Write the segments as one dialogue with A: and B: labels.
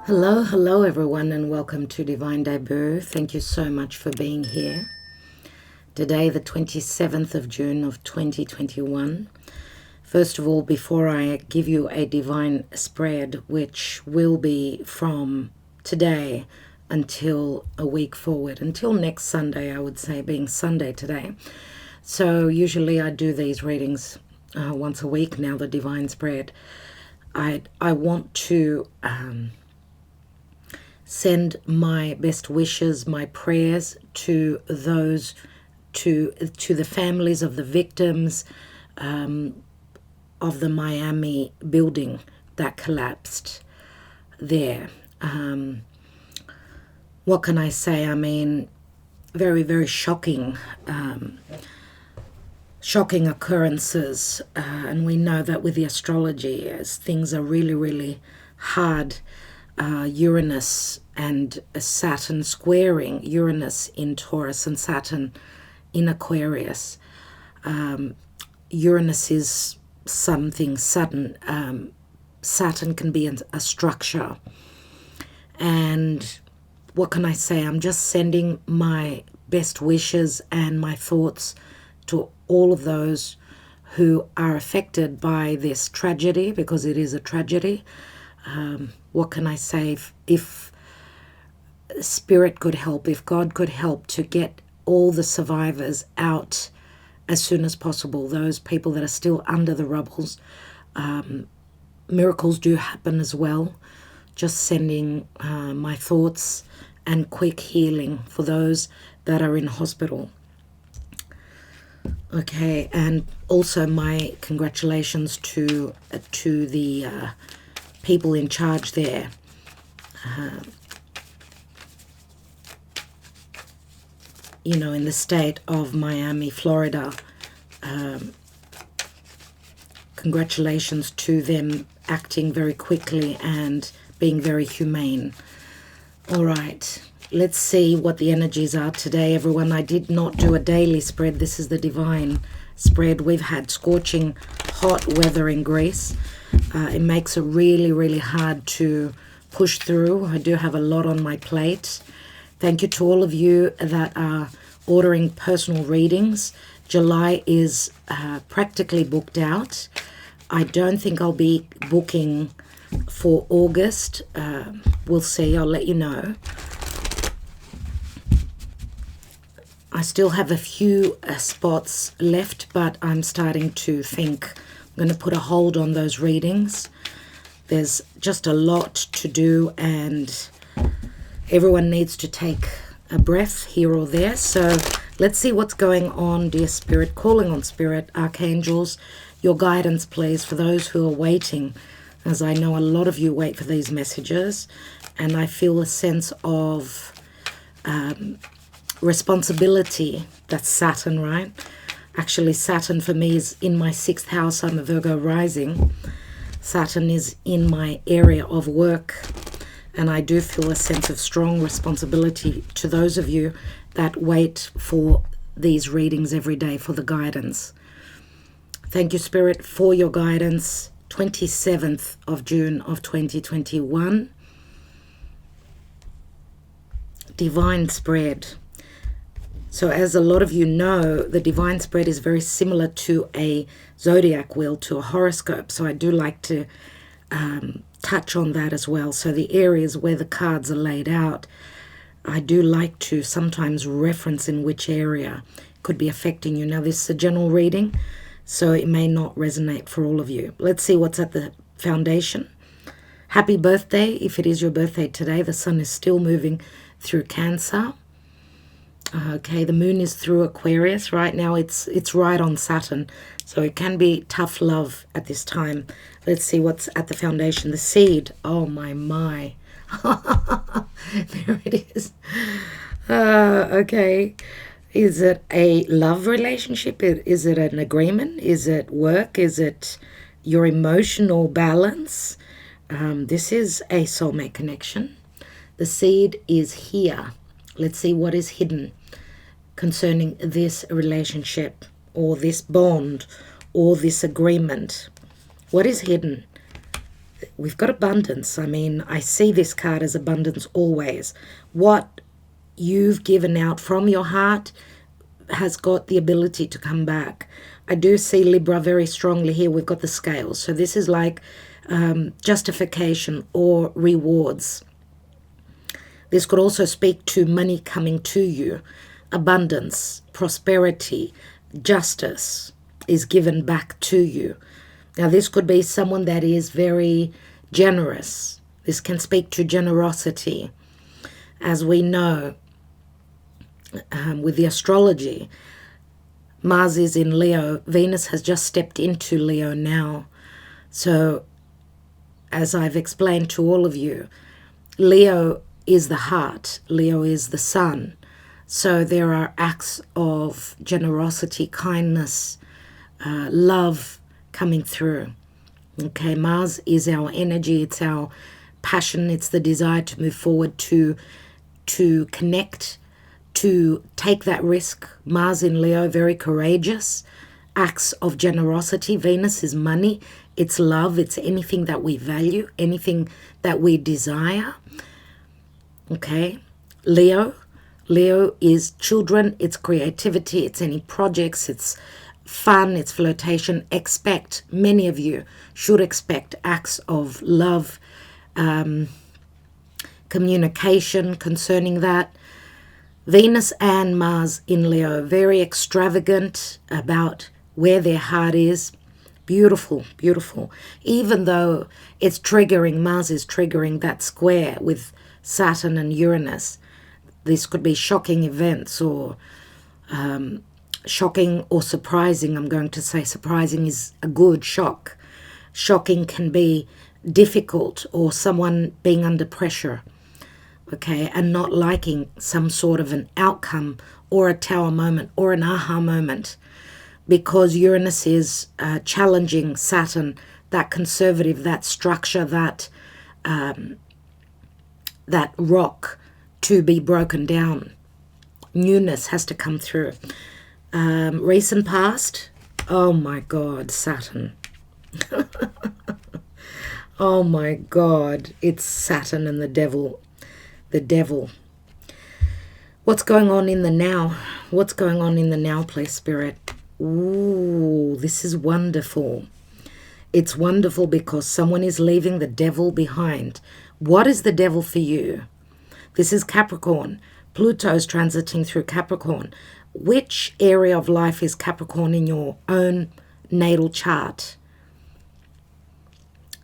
A: Hello everyone, and welcome to Divine Debut. Thank you so much for being here. Today, the 27th of June of 2021. First of all, before I give you a divine spread, which will be from today until a week forward, until next Sunday, I would say, being Sunday today. So usually I do these readings once a week now, the divine spread. I want to send my best wishes, my prayers to those, to the families of the victims of the Miami building that collapsed there. What can I say? I mean, very, very shocking occurrences. And we know that with the astrology, as things are really, really hard, Uranus and Saturn squaring, Uranus in Taurus and Saturn in Aquarius. Uranus is something sudden. Saturn can be a structure. And what can I say? I'm just sending my best wishes and my thoughts to all of those who are affected by this tragedy, because it is a tragedy. What can I say? If Spirit could help, if God could help to get all the survivors out as soon as possible, those people that are still under the rubbles, miracles do happen as well. Just sending my thoughts and quick healing for those that are in hospital. Okay, and also my congratulations to the people in charge there. In the state of Miami, Florida. Congratulations to them acting very quickly and being very humane. All right, let's see what the energies are today, everyone. I did not do a daily spread. This is the divine spread. We've had scorching hot weather in Greece. It makes it really, really hard to push through. I do have a lot on my plate. Thank you to all of you that are ordering personal readings. July is practically booked out. I don't think I'll be booking for August. We'll see. I'll let you know. I still have a few spots left, but I'm starting to think I'm going to put a hold on those readings. There's just a lot to do, and everyone needs to take a breath here or there. So let's see what's going on, dear Spirit. Calling on Spirit, Archangels, your guidance, please, for those who are waiting, as I know a lot of you wait for these messages, and I feel a sense of responsibility. That's Saturn, right? Actually, Saturn for me is in my 6th house. I'm a Virgo rising. Saturn is in my area of work, and I do feel a sense of strong responsibility to those of you that wait for these readings every day, for the guidance. Thank you, Spirit, for your guidance. 27th of June of 2021. Divine spread. So as a lot of you know, the divine spread is very similar to a zodiac wheel, to a horoscope. So I do like to touch on that as well. So the areas where the cards are laid out, I do like to sometimes reference in which area could be affecting you. Now, this is a general reading, so it may not resonate for all of you. Let's see what's at the foundation. Happy birthday, if it is your birthday today. The sun is still moving through Cancer. Okay, the moon is through Aquarius. Right now it's right on Saturn, so it can be tough love at this time. Let's see what's at the foundation. The seed. Oh my. There it is. Okay. Is it a love relationship? Is it an agreement? Is it work? Is it your emotional balance? This is a soulmate connection. The seed is here. Let's see what is hidden concerning this relationship or this bond or this agreement. What is hidden? we've got abundance. I mean, I see this card as abundance always. What you've given out from your heart has got the ability to come back. I do see Libra very strongly here. We've got the scales. So this is like justification or rewards. This could also speak to money coming to you, abundance, prosperity, justice is given back to you. Now, this could be someone that is very generous. This can speak to generosity. As we know, with the astrology, Mars is in Leo. Venus has just stepped into Leo now. So, as I've explained to all of you, Leo is the heart. Leo is the sun. So there are acts of generosity, kindness, love coming through. Okay, Mars is our energy, it's our passion, it's the desire to move forward, to connect, to take that risk. Mars in Leo, very courageous, acts of generosity. Venus is money, it's love, it's anything that we value, anything that we desire. Okay, Leo is children, it's creativity, it's any projects, it's fun, it's flirtation. Expect, many of you should expect acts of love, communication concerning that. Venus and Mars in Leo, very extravagant about where their heart is. Beautiful, beautiful. Even though it's triggering, Mars is triggering that square with Saturn and Uranus. This could be shocking events or shocking or surprising. I'm going to say surprising is a good shock. Shocking can be difficult or someone being under pressure, okay, and not liking some sort of an outcome or a tower moment or an aha moment, because Uranus is challenging Saturn, that conservative, that structure, that rock to be broken down. Newness has to come through. Recent past, oh my God, Saturn. Oh my God, it's Saturn and the devil. The devil. What's going on in the now? What's going on in the now, please, Spirit? Ooh, this is wonderful. It's wonderful because someone is leaving the devil behind. What is the devil for you? This is Capricorn. Pluto's transiting through Capricorn. Which area of life is Capricorn in your own natal chart?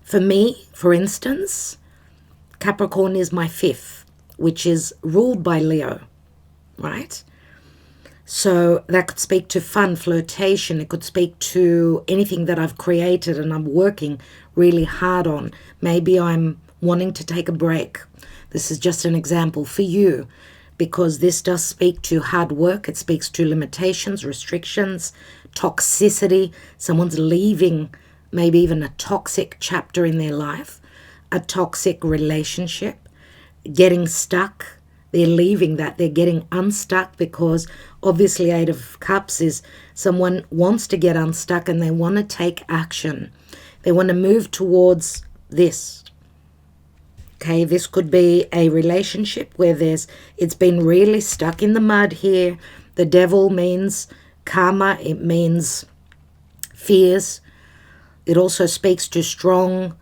A: For me, for instance, Capricorn is my 5th, which is ruled by Leo, right? So that could speak to fun, flirtation. It could speak to anything that I've created and I'm working really hard on. Maybe I'm wanting to take a break. This is just an example for you, because this does speak to hard work. It speaks to limitations, restrictions, toxicity. Someone's leaving maybe even a toxic chapter in their life, a toxic relationship, getting stuck. They're leaving that. They're getting unstuck because obviously 8 of Cups is someone wants to get unstuck and they want to take action. They want to move towards this. Okay, this could be a relationship where it's been really stuck in the mud here. The devil means karma. It means fears. It also speaks to strong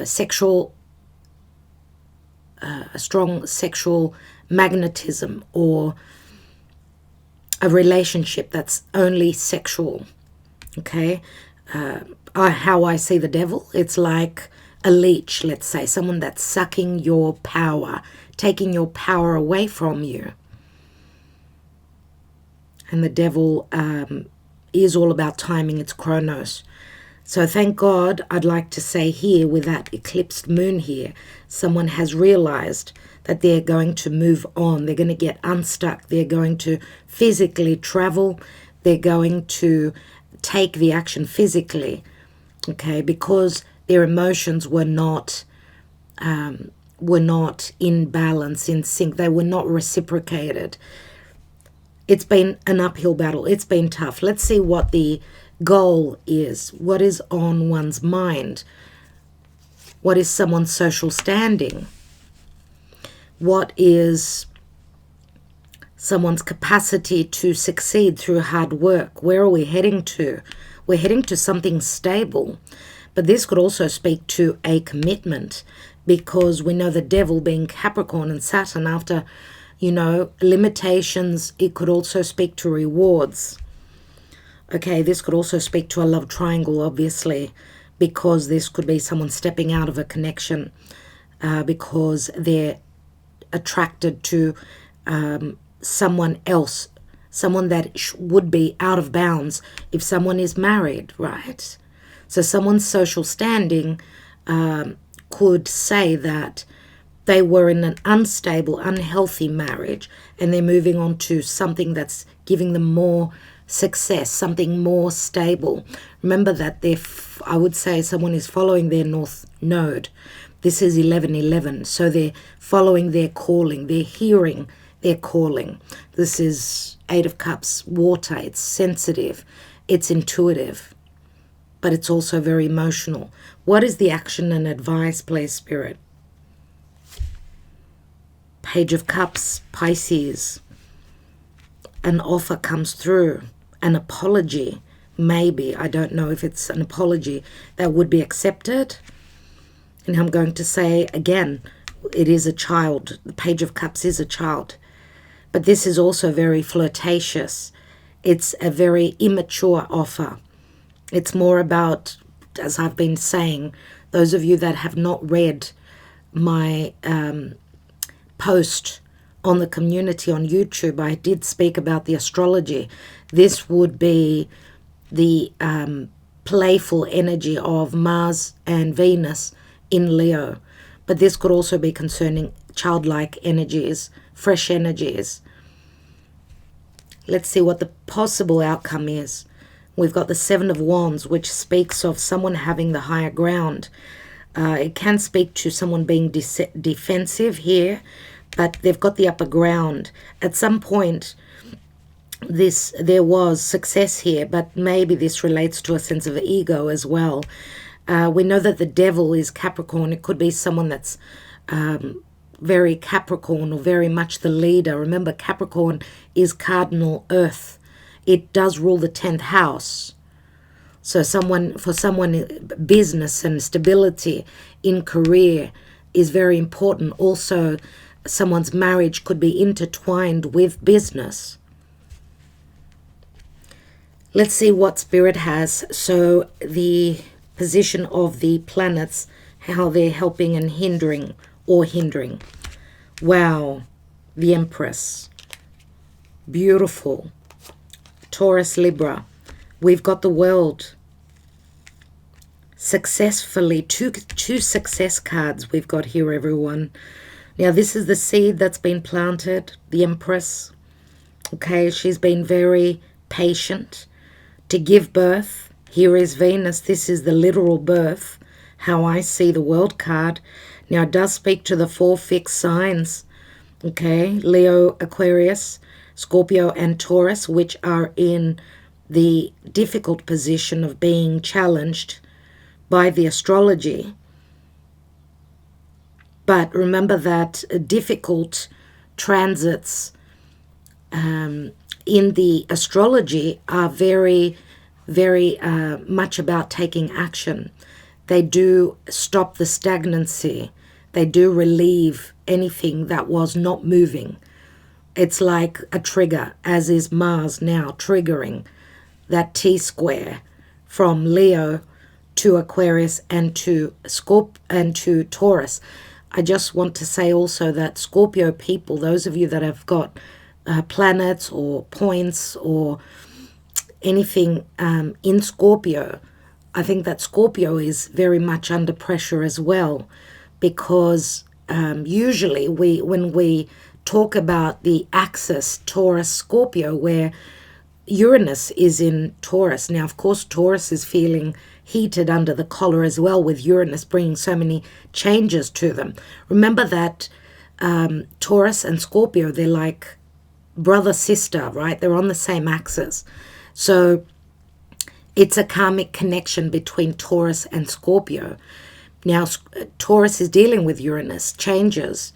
A: sexual magnetism, or a relationship that's only sexual. Okay, how I see the devil, it's like a leech, let's say, someone that's sucking your power, taking your power away from you. And the devil is all about timing. It's Chronos. So thank God, I'd like to say here, with that eclipsed moon here, someone has realized that they're going to move on. They're going to get unstuck. They're going to physically travel. They're going to take the action physically, okay, because their emotions were not in balance, in sync. They were not reciprocated. It's been an uphill battle. It's been tough. Let's see what the goal is. What is on one's mind? What is someone's social standing? What is someone's capacity to succeed through hard work? Where are we heading to? We're heading to something stable. But this could also speak to a commitment, because we know the devil being Capricorn and Saturn, after, limitations, it could also speak to rewards. Okay, this could also speak to a love triangle, obviously, because this could be someone stepping out of a connection because they're attracted to someone else, someone that would be out of bounds if someone is married, right? So someone's social standing could say that they were in an unstable, unhealthy marriage, and they're moving on to something that's giving them more success, something more stable. Remember that I would say someone is following their North Node. This is 1111, so they're following their calling, they're hearing their calling. This is Eight of Cups, water. It's sensitive, it's intuitive, but it's also very emotional. What is the action and advice, please, Spirit? Page of Cups, Pisces. An offer comes through, an apology, maybe. I don't know if it's an apology that would be accepted. And I'm going to say again, it is a child. The Page of Cups is a child. But this is also very flirtatious. It's a very immature offer. It's more about, as I've been saying, those of you that have not read my post on the community on YouTube, I did speak about the astrology. This would be the playful energy of Mars and Venus in Leo. But this could also be concerning childlike energies, fresh energies. Let's see what the possible outcome is. We've got the Seven of Wands, which speaks of someone having the higher ground. It can speak to someone being defensive here, but they've got the upper ground. At some point, there was success here, but maybe this relates to a sense of ego as well. We know that the devil is Capricorn. It could be someone that's very Capricorn or very much the leader. Remember, Capricorn is cardinal earth. It does rule the 10th house. So for someone, business and stability in career is very important. Also, someone's marriage could be intertwined with business. Let's see what Spirit has. So the position of the planets, how they're helping and hindering or hindering. Wow, the Empress. Beautiful. Taurus, Libra. We've got the World. Successfully, two success cards we've got here, everyone. Now, this is the seed that's been planted, the Empress. Okay, she's been very patient to give birth. Here is Venus. This is the literal birth, how I see the World card. Now, it does speak to the 4 fixed signs, okay? Leo, Aquarius, Scorpio, and Taurus, which are in the difficult position of being challenged by the astrology. But remember that difficult transits in the astrology are very, very much about taking action. They do stop the stagnancy. They do relieve anything that was not moving. It's like a trigger, as is Mars now triggering that T-square from Leo to Aquarius and to Taurus. I just want to say also that Scorpio people, those of you that have got planets or points or anything in Scorpio, I think that Scorpio is very much under pressure as well, because usually when we talk about the axis Taurus-Scorpio, where Uranus is in Taurus. Now, of course, Taurus is feeling heated under the collar as well, with Uranus bringing so many changes to them. Remember that Taurus and Scorpio, they're like brother-sister, right? They're on the same axis. So it's a karmic connection between Taurus and Scorpio. Now, Taurus is dealing with Uranus, changes.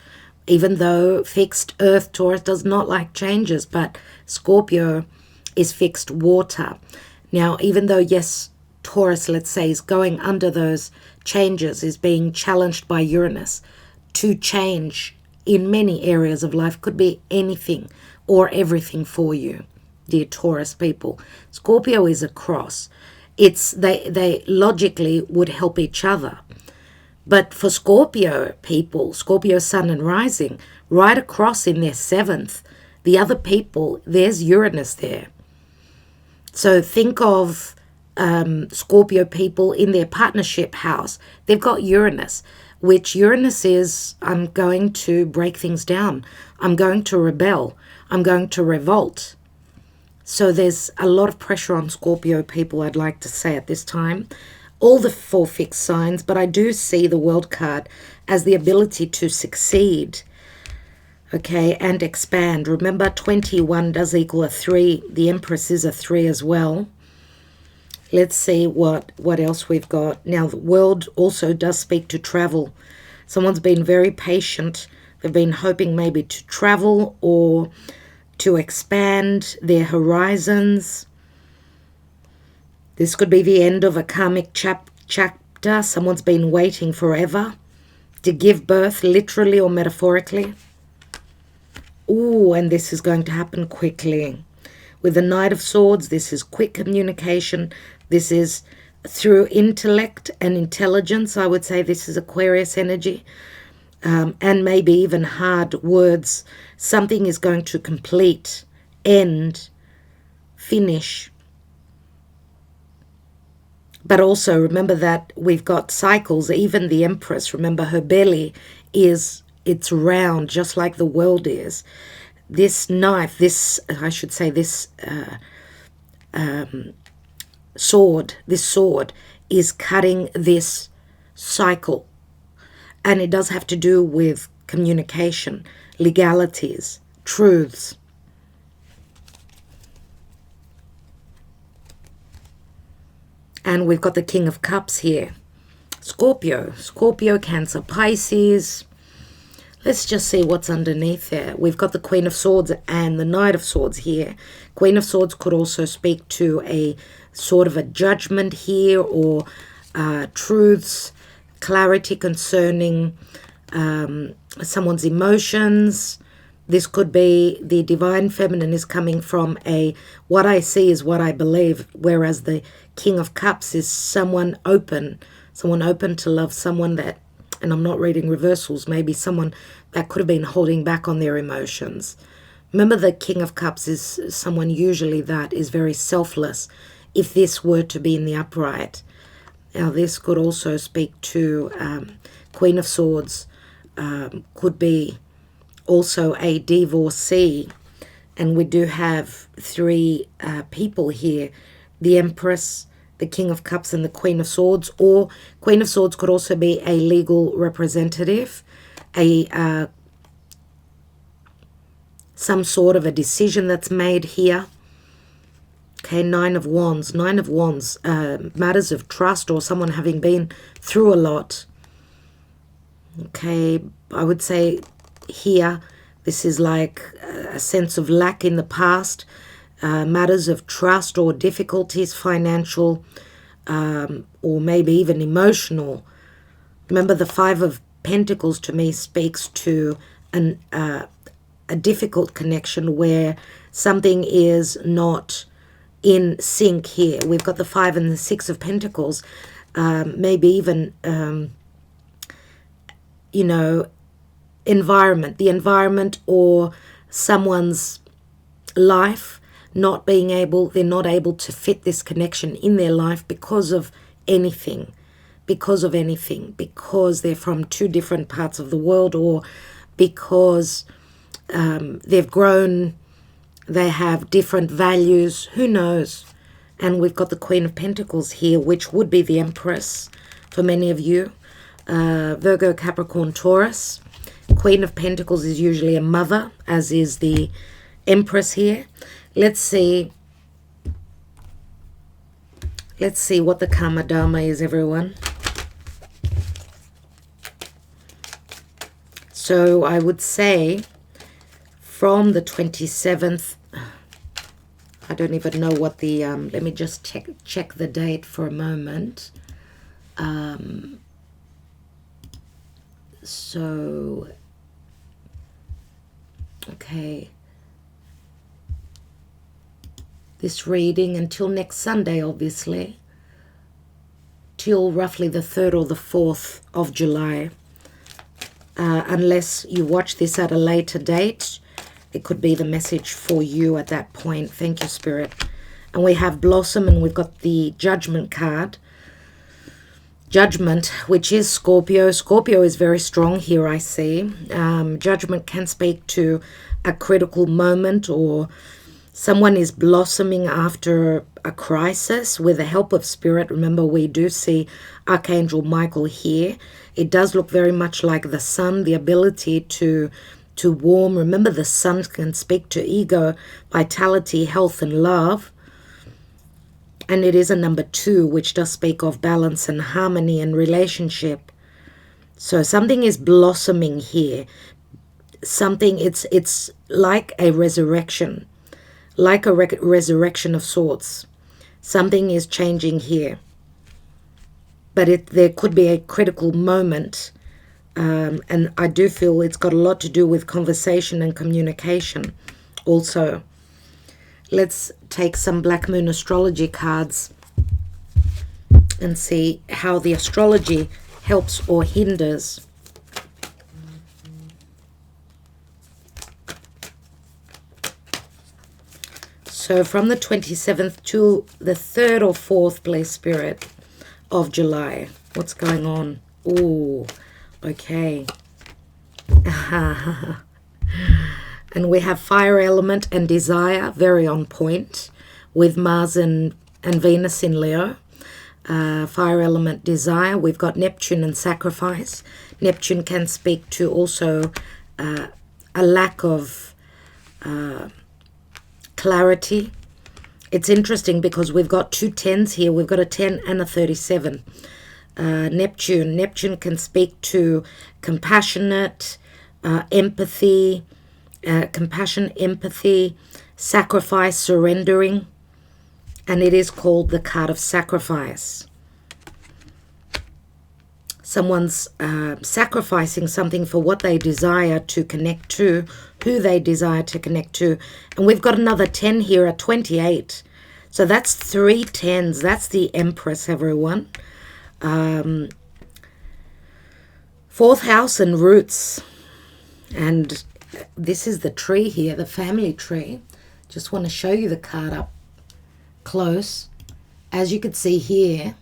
A: Even though fixed earth, Taurus does not like changes, but Scorpio is fixed water. Now, even though, yes, Taurus, let's say, is going under those changes, is being challenged by Uranus to change in many areas of life, could be anything or everything for you, dear Taurus people. Scorpio is a cross. They logically would help each other. But for Scorpio people, Scorpio sun and rising, right across in their 7th, the other people, there's Uranus there. So think of Scorpio people in their partnership house. They've got Uranus, which Uranus is, I'm going to break things down. I'm going to rebel. I'm going to revolt. So there's a lot of pressure on Scorpio people, I'd like to say at this time. All the 4 fixed signs, but I do see the World card as the ability to succeed, okay, and expand. Remember, 21 does equal a 3. The Empress is a 3 as well. Let's see what else we've got. Now, the World also does speak to travel. Someone's been very patient. They've been hoping maybe to travel or to expand their horizons. This could be the end of a karmic chapter. Someone's been waiting forever to give birth, literally or metaphorically. Ooh, and this is going to happen quickly. With the Knight of Swords, this is quick communication. This is through intellect and intelligence. I would say this is Aquarius energy. And maybe even hard words. Something is going to complete, end, finish. But also remember that we've got cycles. Even the Empress, remember her belly it's round, just like the world is. This knife, this sword is cutting this cycle. And it does have to do with communication, legalities, truths. And we've got the King of Cups here. Scorpio, Cancer, Pisces. Let's just see what's underneath there. We've got the Queen of Swords and the Knight of Swords here. Queen of Swords could also speak to a sort of a judgment here, or truths, clarity concerning someone's emotions. This could be the Divine Feminine is coming from what I see is what I believe, whereas the King of Cups is someone open to love, someone that, and I'm not reading reversals, maybe someone that could have been holding back on their emotions. Remember, the King of Cups is someone usually that is very selfless, if this were to be in the upright. Now, this could also speak to Queen of Swords, could be also a divorcee. And we do have 3 people here, the Empress, the King of Cups, and the Queen of Swords. Or Queen of Swords could also be a legal representative, some sort of a decision that's made here. Okay, Nine of Wands, matters of trust, or someone having been through a lot. Okay, I would say here, this is like a sense of lack in the past, matters of trust or difficulties, financial, or maybe even emotional. Remember, the 5 of Pentacles to me speaks to a difficult connection where something is not in sync here. We've got the 5 and the 6 of Pentacles, maybe even, the environment or someone's life they're not able to fit this connection in their life because of anything, because they're from 2 different parts of the world, or because they've grown, they have different values, who knows. And we've got the Queen of Pentacles here, which would be the Empress for many of you, Virgo, Capricorn, Taurus. Queen of Pentacles is usually a mother, as is the Empress here. Let's see what the Karma Dharma is, everyone. So I would say from the 27th, I don't even know what the, let me just check the date for a moment. So, okay. This reading until next Sunday, obviously, till roughly the 3rd or the 4th of July. Unless you watch this at a later date, it could be the message for you at that point. Thank you, Spirit. And we have Blossom, and we've got the Judgment card. Judgment, which is Scorpio. Scorpio is very strong here, I see. Judgment can speak to a critical moment, or someone is blossoming after a crisis with the help of Spirit. Remember, we do see Archangel Michael here. It does look very much like the sun, the ability to warm. Remember, the sun can speak to ego, vitality, health, and love. And it is a number 2, which does speak of balance and harmony and relationship. So something is blossoming here. Something, it's like a resurrection. Like a resurrection of sorts. Something is changing here. But there could be a critical moment. And I do feel it's got a lot to do with conversation and communication also. Let's take some Black Moon astrology cards and see how the astrology helps or hinders. So from the 27th to the 3rd or 4th, please, Spirit, of July. What's going on? Ooh, okay. And we have fire element and desire, very on point, with Mars and Venus in Leo. Fire element, desire. We've got Neptune and sacrifice. Neptune can speak to also a lack of clarity. It's interesting because we've got 2 10s here. We've got a 10 and a 37. Neptune can speak to compassionate, empathy, compassion, empathy, sacrifice, surrendering, and it is called the card of sacrifice. Someone's sacrificing something for what they desire to connect to, who they desire to connect to. And we've got another 10 here at 28. So that's 3 10s. That's the Empress, everyone. 4th house and roots. And this is the tree here, the family tree. Just want to show you the card up close. As you can see here,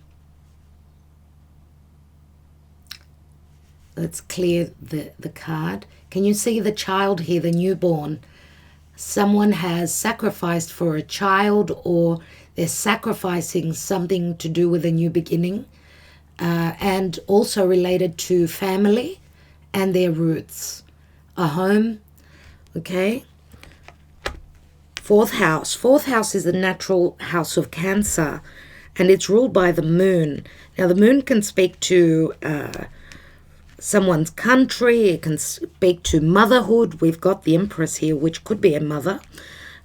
A: let's clear the card. Can you see the child here, the newborn? Someone has sacrificed for a child, or they're sacrificing something to do with a new beginning, and also related to family and their roots. A home, okay? 4th house. 4th house is the natural house of Cancer, and it's ruled by the moon. Now, the moon can speak to someone's country. It can speak to motherhood. We've got the Empress here, which could be a mother.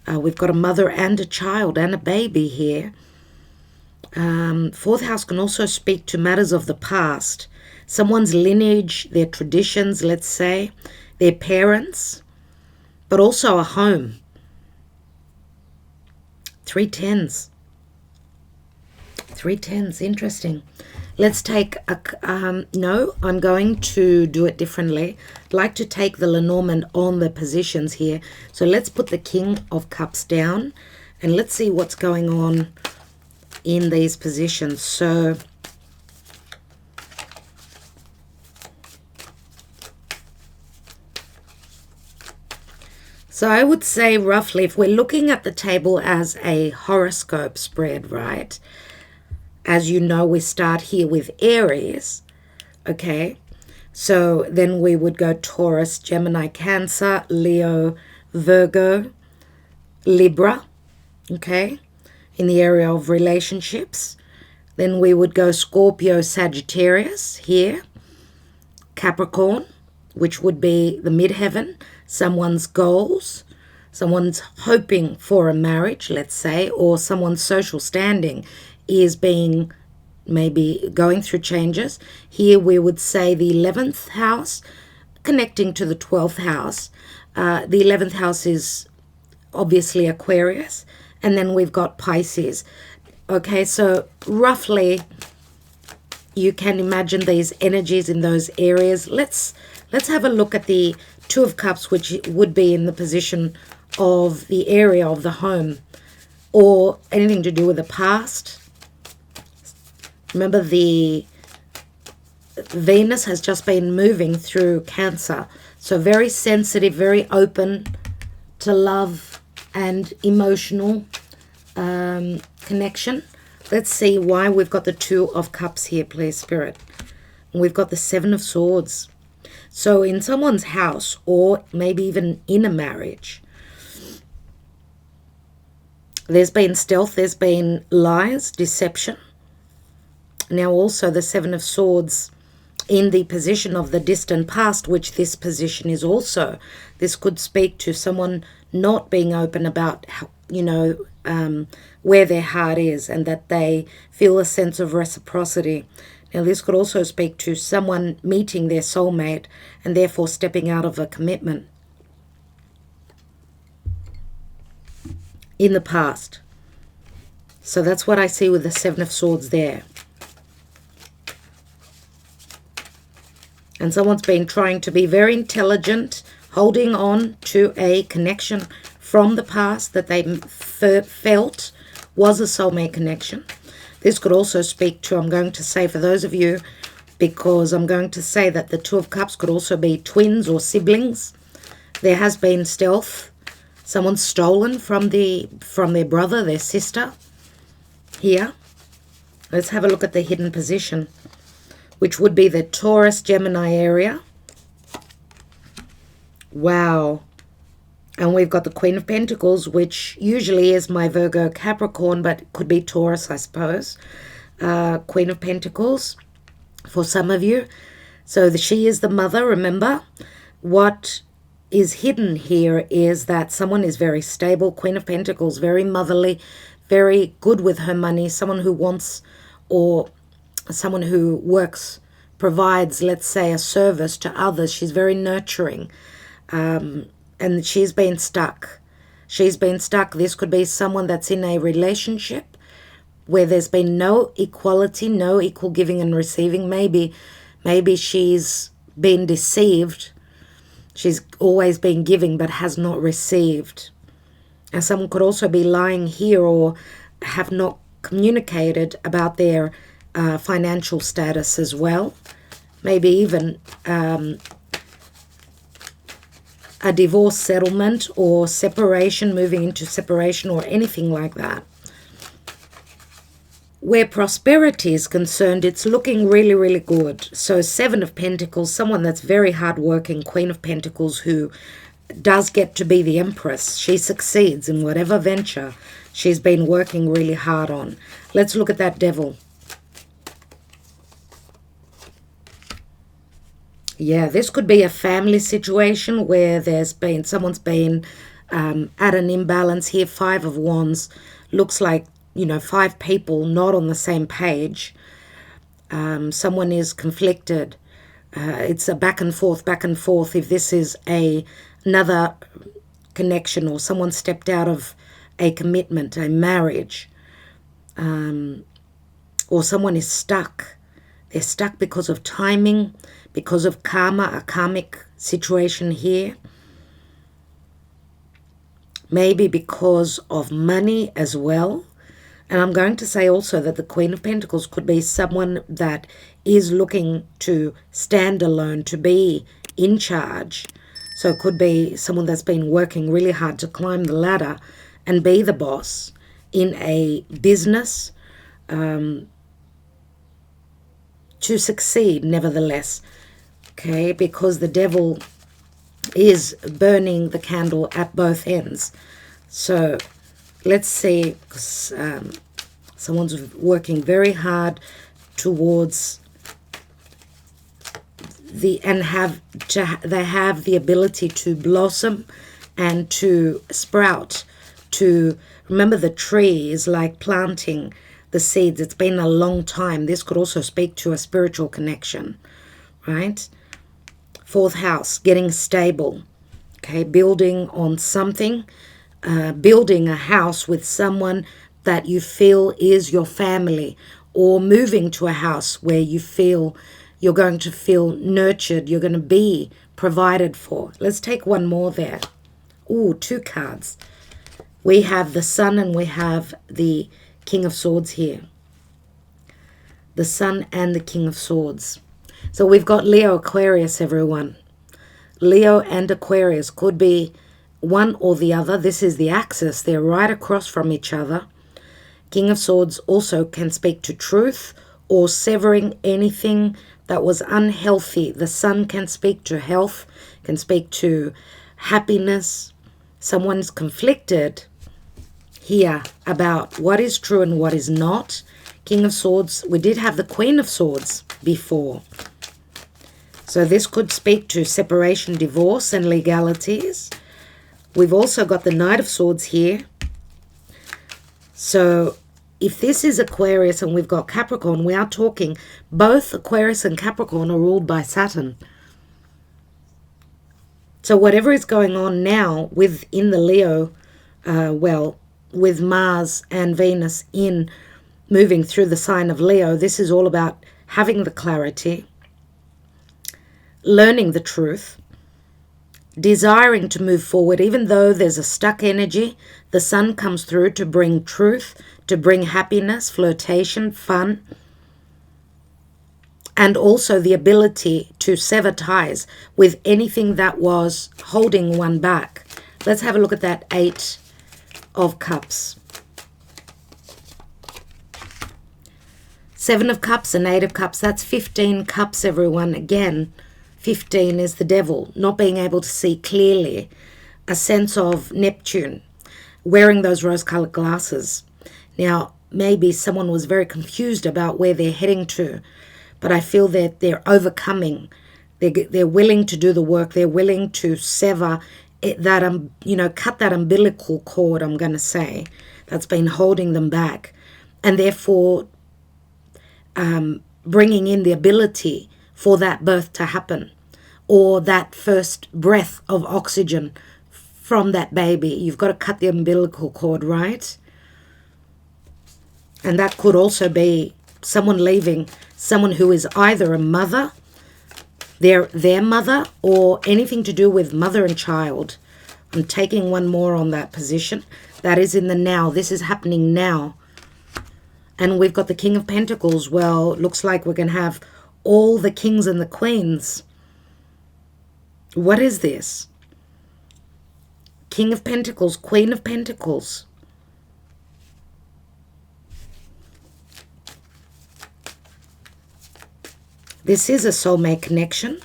A: We've got a mother and a child and a baby here. 4th house can also speak to matters of the past. Someone's lineage, their traditions, let's say, their parents, but also a home. 3 10s. 3 10s, interesting. Let's take no, I'm going to do it differently. I'd like to take the Lenormand on the positions here. So let's put the King of Cups down and let's see what's going on in these positions. So I would say roughly, if we're looking at the table as a horoscope spread, right? As you know, we start here with Aries, okay? So then we would go Taurus, Gemini, Cancer, Leo, Virgo, Libra, okay? In the area of relationships. Then we would go Scorpio, Sagittarius here, Capricorn, which would be the midheaven, someone's goals, someone's hoping for a marriage, let's say, or someone's social standing is being maybe going through changes. Here we would say the 11th house connecting to the 12th house. The 11th house is obviously Aquarius, and then we've got Pisces. Okay, so roughly you can imagine these energies in those areas. Let's have a look at the Two of Cups, which would be in the position of the area of the home or anything to do with the past. Remember, the Venus has just been moving through Cancer, so very sensitive, very open to love and emotional connection. Let's see why we've got the Two of Cups here, please, Spirit. And we've got the Seven of Swords. So in someone's house, or maybe even in a marriage, there's been stealth, there's been lies, deception. Now also the Seven of Swords in the position of the distant past, which this position is also. This could speak to someone not being open about, where their heart is, and that they feel a sense of reciprocity. Now this could also speak to someone meeting their soulmate and therefore stepping out of a commitment in the past. So that's what I see with the Seven of Swords there. And someone's been trying to be very intelligent, holding on to a connection from the past that they felt was a soulmate connection. This could also speak to, I'm going to say for those of you, because I'm going to say that the Two of Cups could also be twins or siblings. There has been stealth. Someone's stolen from their brother, their sister. Here. Let's have a look at the hidden position, which would be the Taurus, Gemini area. Wow. And we've got the Queen of Pentacles, which usually is my Virgo Capricorn, but could be Taurus, I suppose. Queen of Pentacles for some of you. So she is the mother, remember. What is hidden here is that someone is very stable. Queen of Pentacles, very motherly, very good with her money. Someone who wants, or someone who works, provides, let's say, a service to others. She's very nurturing. And she's been stuck. She's been stuck. This could be someone that's in a relationship where there's been no equality, no equal giving and receiving. Maybe she's been deceived. She's always been giving but has not received. And someone could also be lying here or have not communicated about their financial status as well. Maybe even a divorce settlement or separation, moving into separation or anything like that. Where prosperity is concerned, it's looking really, really good. So Seven of Pentacles, someone that's very hardworking, Queen of Pentacles, who does get to be the Empress. She succeeds in whatever venture she's been working really hard on. Let's look at that Devil. Yeah, this could be a family situation where someone's been at an imbalance here. Five of Wands looks like, five people not on the same page. Someone is conflicted. It's a back and forth. If this is another connection or someone stepped out of a commitment, a marriage, or someone is stuck. They're stuck because of timing, because of karma, a karmic situation here. Maybe because of money as well. And I'm going to say also that the Queen of Pentacles could be someone that is looking to stand alone, to be in charge. So it could be someone that's been working really hard to climb the ladder and be the boss in a business, to succeed nevertheless, okay, because the Devil is burning the candle at both ends. So let's see, someone's working very hard towards they have the ability to blossom and to sprout. To remember, the tree is like planting the seeds. It's been a long time. This could also speak to a spiritual connection, right? Fourth house, getting stable. Okay, building on something, building a house with someone that you feel is your family, or moving to a house where you feel you're going to feel nurtured, you're going to be provided for. Let's take one more there. Ooh, 2 cards. We have the Sun and we have the King of Swords here. The Sun and the King of Swords. So we've got Leo, Aquarius, everyone. Leo and Aquarius could be one or the other. This is the axis. They're right across from each other. King of Swords also can speak to truth or severing anything that was unhealthy. The Sun can speak to health, can speak to happiness. Someone's conflicted here about what is true and what is not. King of Swords, we did have the Queen of Swords before. So this could speak to separation, divorce, and legalities. We've also got the Knight of Swords here. So if this is Aquarius and we've got Capricorn, we are talking both Aquarius and Capricorn are ruled by Saturn. So whatever is going on now within the Leo, with Mars and Venus in moving through the sign of Leo, this is all about having the clarity, learning the truth, desiring to move forward. Even though there's a stuck energy, the Sun comes through to bring truth, to bring happiness, flirtation, fun, and also the ability to sever ties with anything that was holding one back. Let's have a look at that 8 of Cups. 7 of Cups and 8 of Cups, that's 15 cups, everyone. Again, 15 is the devil, not being able to see clearly, a sense of Neptune, wearing those rose-colored glasses. Now, maybe someone was very confused about where they're heading to, but I feel that they're overcoming. They're willing to do the work. They're willing to sever that, cut that umbilical cord, I'm going to say, that's been holding them back. And therefore, bringing in the ability for that birth to happen, or that first breath of oxygen from that baby. You've got to cut the umbilical cord, right? And that could also be someone leaving, someone who is either a mother, their mother, or anything to do with mother and child. I'm taking one more on that position. That is in the now. This is happening now. And we've got the King of Pentacles. Well, it looks like we're going to have all the kings and the queens. What is this? King of Pentacles, Queen of Pentacles. This is a soulmate connection,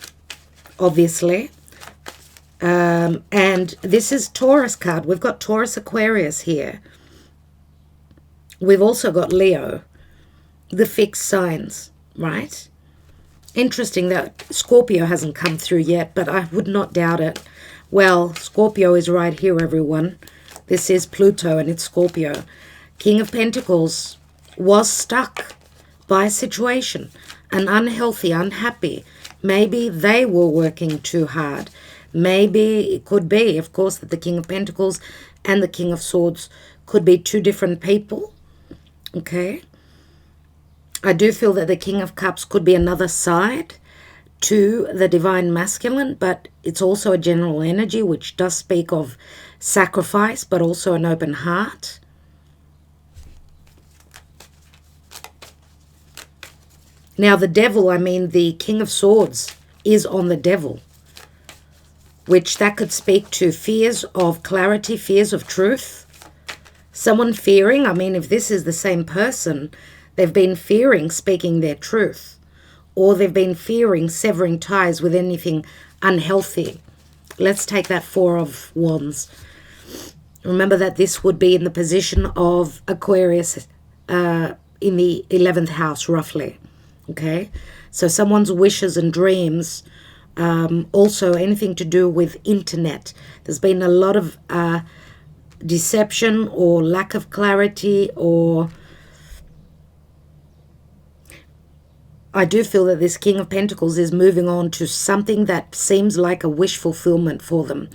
A: obviously. And this is Taurus card. We've got Taurus, Aquarius here. We've also got Leo, the fixed signs, right? Interesting that Scorpio hasn't come through yet, but I would not doubt it. Well, Scorpio is right here, everyone. This is Pluto and it's Scorpio. King of Pentacles was stuck by a situation, an unhealthy, unhappy. Maybe they were working too hard. Maybe it could be, of course, that the King of Pentacles and the King of Swords could be two different people. Okay. I do feel that the King of Cups could be another side to the Divine Masculine, but it's also a general energy which does speak of sacrifice, but also an open heart. Now the devil, the King of Swords is on the devil, which that could speak to fears of clarity, fears of truth. Someone fearing, if this is the same person, they've been fearing speaking their truth, or they've been fearing severing ties with anything unhealthy. Let's take that 4 of Wands. Remember that this would be in the position of Aquarius in the 11th house, roughly, Okay, so someone's wishes and dreams, also anything to do with internet. There's been a lot of deception or lack of clarity, or I do feel that this King of Pentacles is moving on to something that seems like a wish fulfillment for them.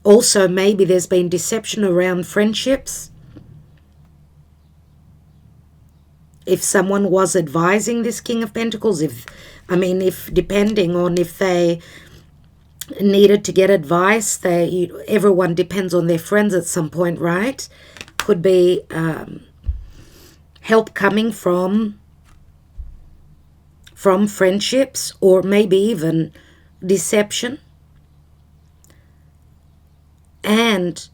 A: Also, maybe there's been deception around friendships. If someone was advising this King of Pentacles, if depending on if they needed to get advice, everyone depends on their friends at some point, right? Could be help coming from friendships, or maybe even deception. And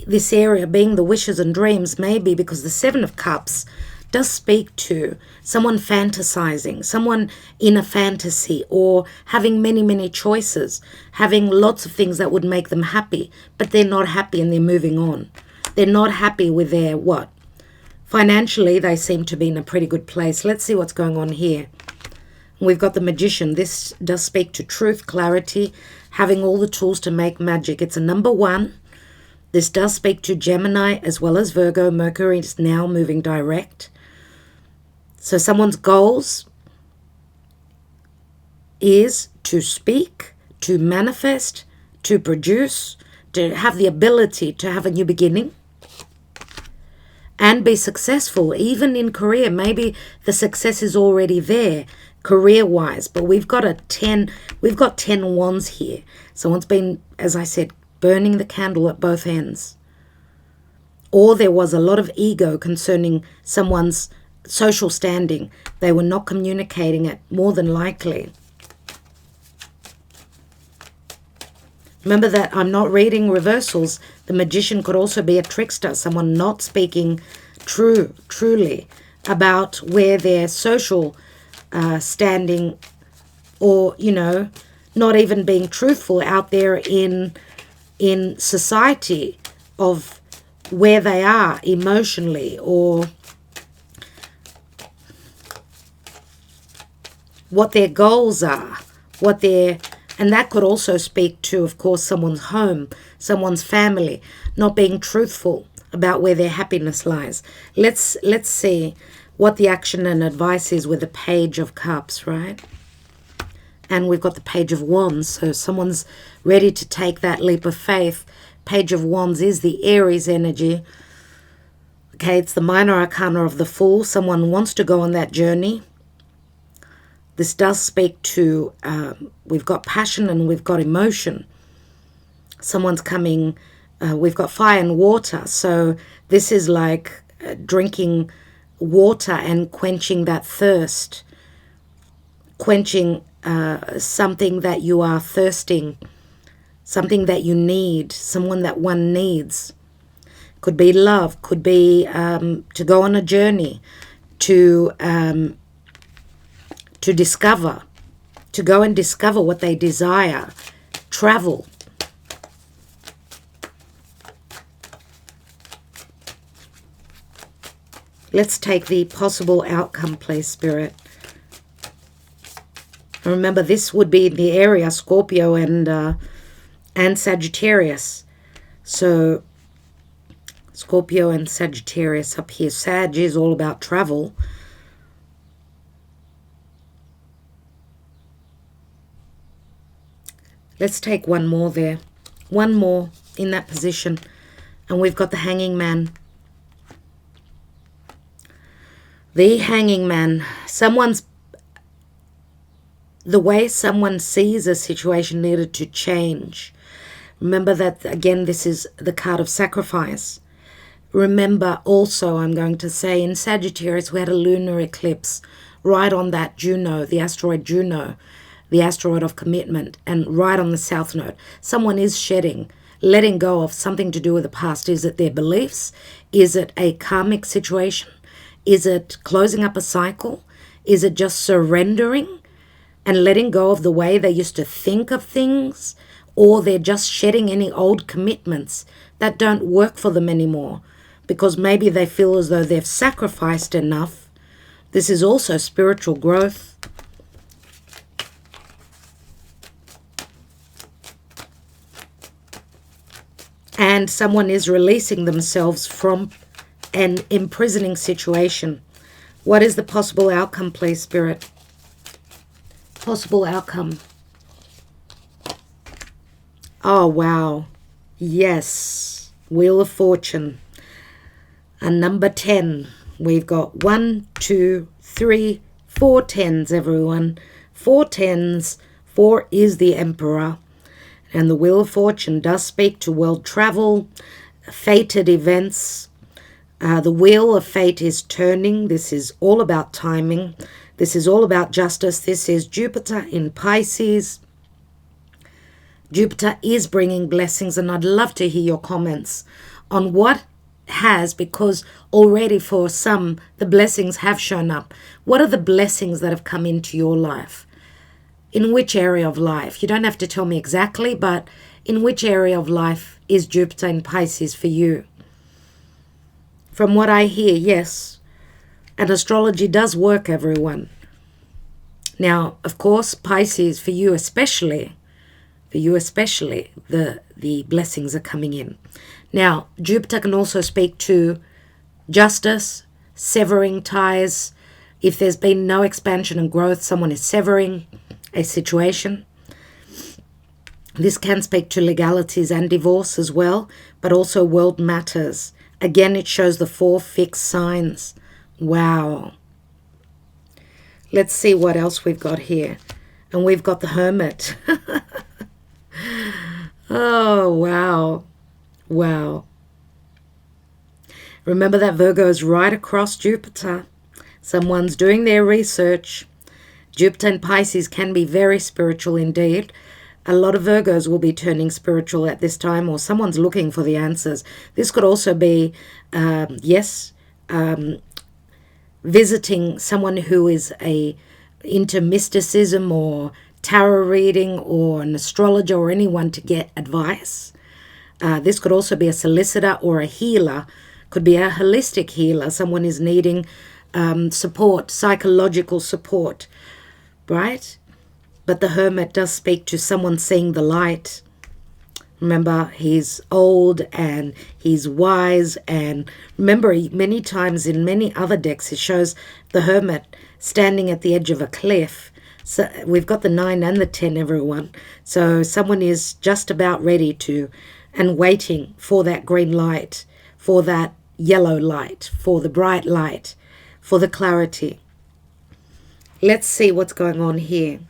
A: this area being the wishes and dreams, maybe because the Seven of Cups does speak to someone fantasizing, someone in a fantasy, or having many, many choices, having lots of things that would make them happy, but they're not happy and they're moving on. They're not happy with their what? Financially, they seem to be in a pretty good place. Let's see what's going on here. We've got the Magician. This does speak to truth, clarity, having all the tools to make magic. It's a number 1. This does speak to Gemini as well as Virgo. Mercury is now moving direct. So someone's goals is to speak, to manifest, to produce, to have the ability to have a new beginning and be successful, even in career. Maybe the success is already there career-wise, but we've got 10 wands here. Someone's been, as I said, burning the candle at both ends. Or there was a lot of ego concerning someone's social standing. They were not communicating it, more than likely. Remember that I'm not reading reversals. The Magician could also be a trickster, someone not speaking truly about where their social standing, or, not even being truthful out there in society of where they are emotionally, or what their goals are, and that could also speak to, of course, someone's home, someone's family, not being truthful about where their happiness lies. Let's see what the action and advice is with the Page of Cups, right? And we've got the Page of Wands, so someone's ready to take that leap of faith. Page of Wands is the Aries energy. Okay, it's the minor arcana of the Fool. Someone wants to go on that journey. This does speak to, we've got passion and we've got emotion. Someone's coming, we've got fire and water. So this is like drinking water and quenching that thirst. Quenching something that you are thirsting, something that you need, someone that one needs. Could be love, could be to go on a journey, to discover, to go and discover what they desire, travel. Let's take the possible outcome, please, Spirit. And remember, this would be the area Scorpio and Sagittarius. So Scorpio and Sagittarius up here. Sag is all about travel. Let's take one more there. One more in that position. And we've got the Hanging Man. The Hanging Man. The way someone sees a situation needed to change. Remember that, again, this is the card of sacrifice. Remember also, I'm going to say, in Sagittarius, we had a lunar eclipse right on that Juno, the asteroid Juno, the asteroid of commitment, and right on the south node. Someone is shedding, letting go of something to do with the past. Is it their beliefs? Is it a karmic situation? Is it closing up a cycle? Is it just surrendering and letting go of the way they used to think of things? Or they're just shedding any old commitments that don't work for them anymore because maybe they feel as though they've sacrificed enough This is also spiritual growth. And someone is releasing themselves from an imprisoning situation. What is the possible outcome, please, Spirit? Possible outcome. Oh, wow. Yes. Wheel of Fortune. And number 10. We've got 1, 2, 3, 4 10s, everyone. 4 10s. 4 is the Emperor. And the Wheel of Fortune does speak to world travel, fated events. The Wheel of Fate is turning. This is all about timing. This is all about justice. This is Jupiter in Pisces. Jupiter is bringing blessings, and I'd love to hear your comments on what has, because already for some, the blessings have shown up. What are the blessings that have come into your life? In which area of life? You don't have to tell me exactly, but in which area of life is Jupiter in Pisces for you? From what I hear, yes. And astrology does work, everyone. Now, of course, Pisces, for you especially, the blessings are coming in. Now, Jupiter can also speak to justice, severing ties. If there's been no expansion and growth, someone is severing a situation. This can speak to legalities and divorce as well, but also world matters. Again, it shows the 4 fixed signs. Wow. Let's see what else we've got here. And we've got the Hermit. Oh, wow. Wow. Remember that Virgo is right across Jupiter. Someone's doing their research. Jupiter and Pisces can be very spiritual indeed. A lot of Virgos will be turning spiritual at this time, or someone's looking for the answers. This could also be, visiting someone who is into mysticism or tarot reading or an astrologer or anyone to get advice. This could also be a solicitor or a healer. Could be a holistic healer. Someone is needing support, psychological support, right? But the Hermit does speak to someone seeing the light. Remember, he's old and he's wise. And remember, many times in many other decks, it shows the Hermit standing at the edge of a cliff. So we've got the 9 and the 10, everyone. So someone is just about ready to and waiting for that green light, for that yellow light, for the bright light, for the clarity. Let's see what's going on here.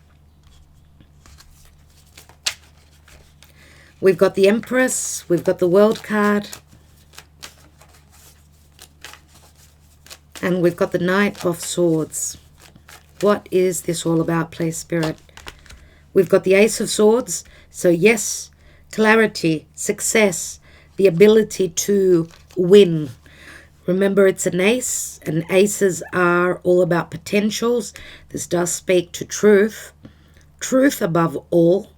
A: We've got the Empress, we've got the World card, and we've got the Knight of Swords. What is this all about, please, Spirit? We've got the Ace of Swords. So yes, clarity, success, the ability to win. Remember, it's an ace, and aces are all about potentials. This does speak to truth. Truth above all.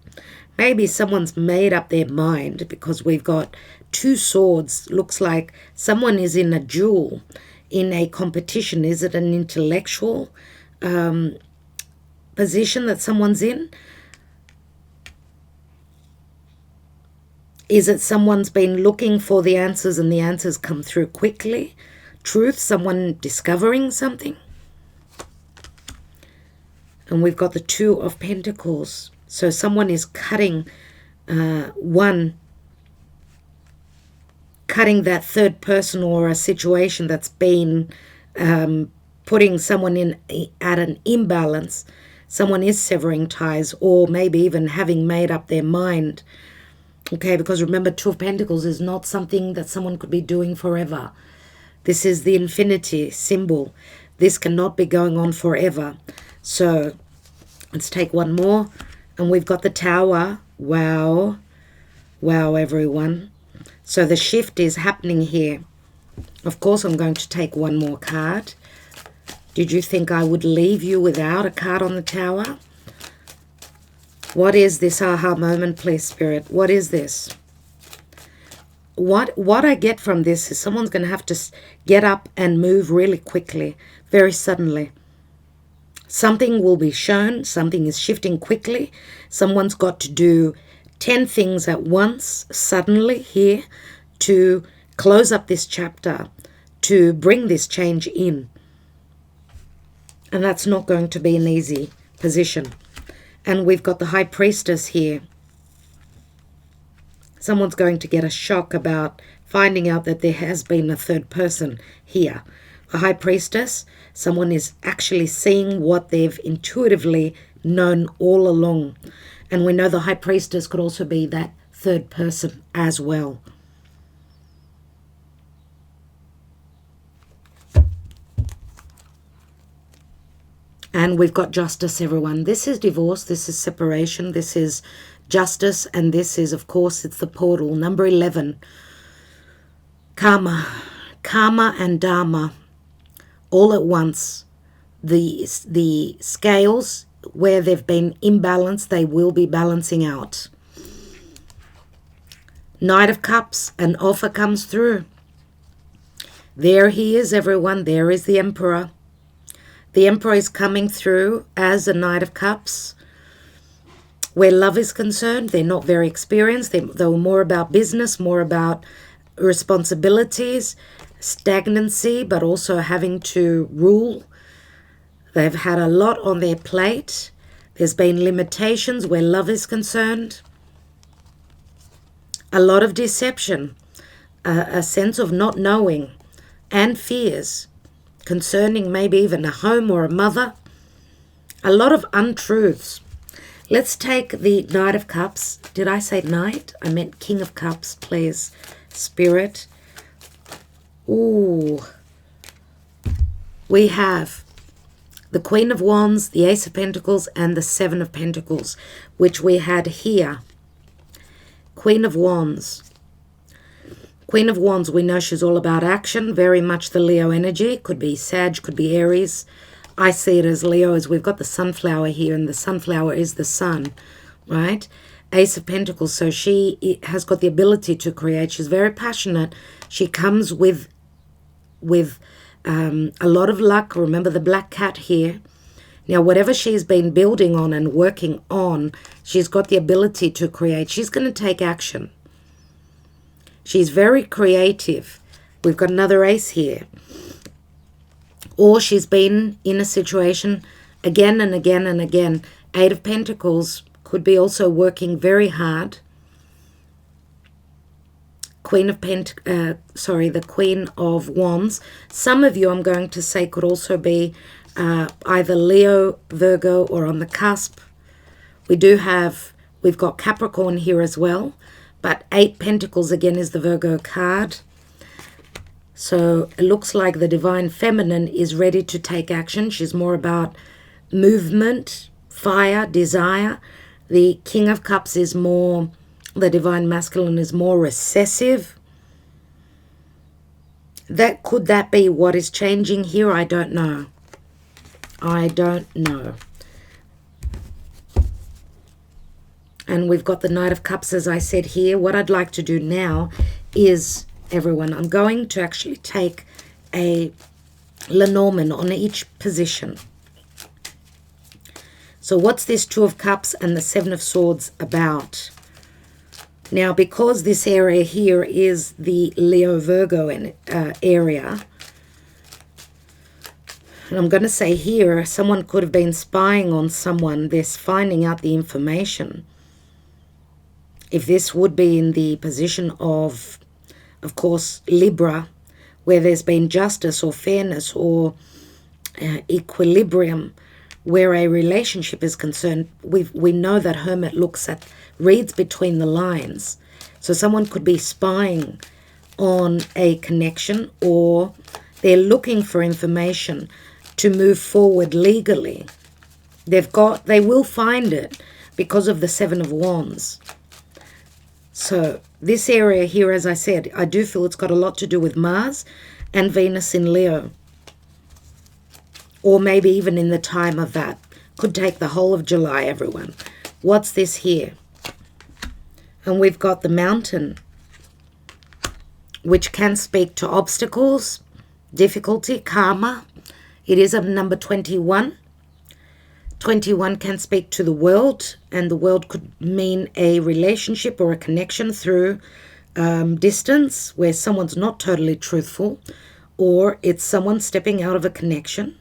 A: Maybe someone's made up their mind, because we've got 2 swords. Looks like someone is in a duel, in a competition. Is it an intellectual position that someone's in? Is it someone's been looking for the answers and the answers come through quickly? Truth, someone discovering something? And we've got the 2 of Pentacles. So someone is cutting cutting that third person or a situation that's been putting someone in at an imbalance. Someone is severing ties, or maybe even having made up their mind. Okay, because remember, 2 of Pentacles is not something that someone could be doing forever. This is the infinity symbol. This cannot be going on forever. So let's take one more. And we've got the Tower. Wow. Wow, everyone. So the shift is happening here. Of course, I'm going to take one more card. Did you think I would leave you without a card on the Tower? What is this aha moment, please, Spirit? What is this? what I get from this is someone's going to have to get up and move really quickly, very suddenly. Something will be shown, something is shifting quickly. Someone's got to do 10 things at once, suddenly here, to close up this chapter, to bring this change in. And that's not going to be an easy position. And we've got the High Priestess here. Someone's going to get a shock about finding out that there has been a third person here. A High Priestess, someone is actually seeing what they've intuitively known all along. And we know the High Priestess could also be that third person as well. And we've got Justice, everyone. This is divorce, this is separation, this is justice, and this is, of course, it's the portal. Number 11, karma. Karma and dharma. All at once. The scales, where they've been imbalanced, they will be balancing out. Knight of Cups, an offer comes through. There he is, everyone. There is the Emperor. The Emperor is coming through as a Knight of Cups. Where love is concerned, they're not very experienced. They were more about business, more about responsibilities, stagnancy, but also having to rule. They've had a lot on their plate. There's been limitations where love is concerned. A lot of deception, a sense of not knowing, and fears concerning maybe even a home or a mother. A lot of untruths. Let's take the Knight of Cups. Did I say Knight? I meant King of Cups, please. Spirit. Ooh. We have the Queen of Wands, the Ace of Pentacles, and the Seven of Pentacles, which we had here. Queen of Wands. Queen of Wands, we know she's all about action, very much the Leo energy. Could be Sag, could be Aries. I see it as Leo, as we've got the sunflower here, and the sunflower is the sun, right? Ace of Pentacles, so she has got the ability to create. She's very passionate. She comes with a lot of luck. Remember the black cat here. Now, whatever she's been building on and working on, she's got the ability to create. She's going to take action. She's very creative. We've got another ace here. Or she's been in a situation again and again and again. Eight of Pentacles could be also working very hard. The Queen of Wands. Some of you, I'm going to say, could also be either Leo, Virgo, or on the cusp. We've got Capricorn here as well. But 8 Pentacles again is the Virgo card. So it looks like the Divine Feminine is ready to take action. She's more about movement, fire, desire. The King of Cups is more, the Divine Masculine is more recessive. Could that be what is changing here? I don't know. I don't know. And we've got the Knight of Cups, as I said here. What I'd like to do now is, everyone, I'm going to actually take a Lenormand on each position. So what's this Two of Cups and the Seven of Swords about? Now, because this area here is the Leo-Virgo area, and I'm going to say here, someone could have been spying on someone. They're finding out the information. If this would be in the position of course, Libra, where there's been justice or fairness or equilibrium, where a relationship is concerned, we know that Hermit reads between the lines. So someone could be spying on a connection, or they're looking for information to move forward legally. They will find it because of the Seven of Wands. So this area here, as I said, I do feel it's got a lot to do with Mars and Venus in Leo. Or maybe even in the time of that. Could take the whole of July, everyone. What's this here? And we've got the Mountain. which can speak to obstacles, difficulty, karma. It is a number 21. 21 can speak to the world, and the world could mean a relationship or a connection through distance where someone's not totally truthful, or it's someone stepping out of a connection,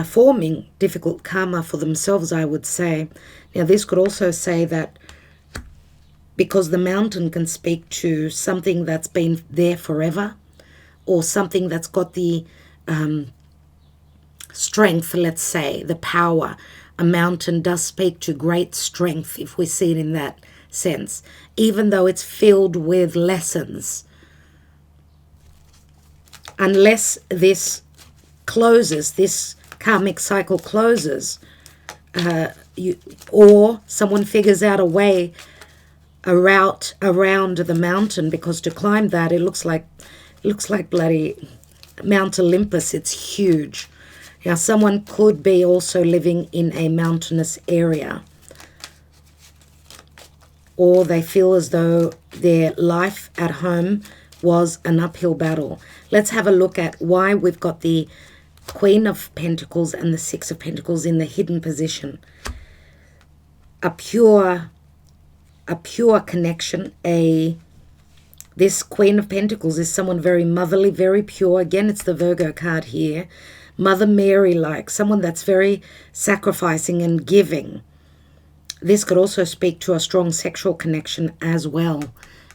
A: forming difficult karma for themselves, I would say. Now, this could also say that because the mountain can speak to something that's been there forever, or something that's got the strength, let's say, the power. A mountain does speak to great strength, if we see it in that sense, even though it's filled with lessons. Unless this closes, this karmic cycle closes, or someone figures out a way, a route around the mountain, because to climb that, it looks like bloody Mount Olympus. It's huge. Now, someone could be also living in a mountainous area, or they feel as though their life at home was an uphill battle. Let's have a look at why we've got the Queen of Pentacles and the Six of Pentacles in the hidden position. A pure connection. This Queen of Pentacles is someone very motherly, very pure. Again, it's the Virgo card here. Mother Mary-like, someone that's very sacrificing and giving. This could also speak to a strong sexual connection as well.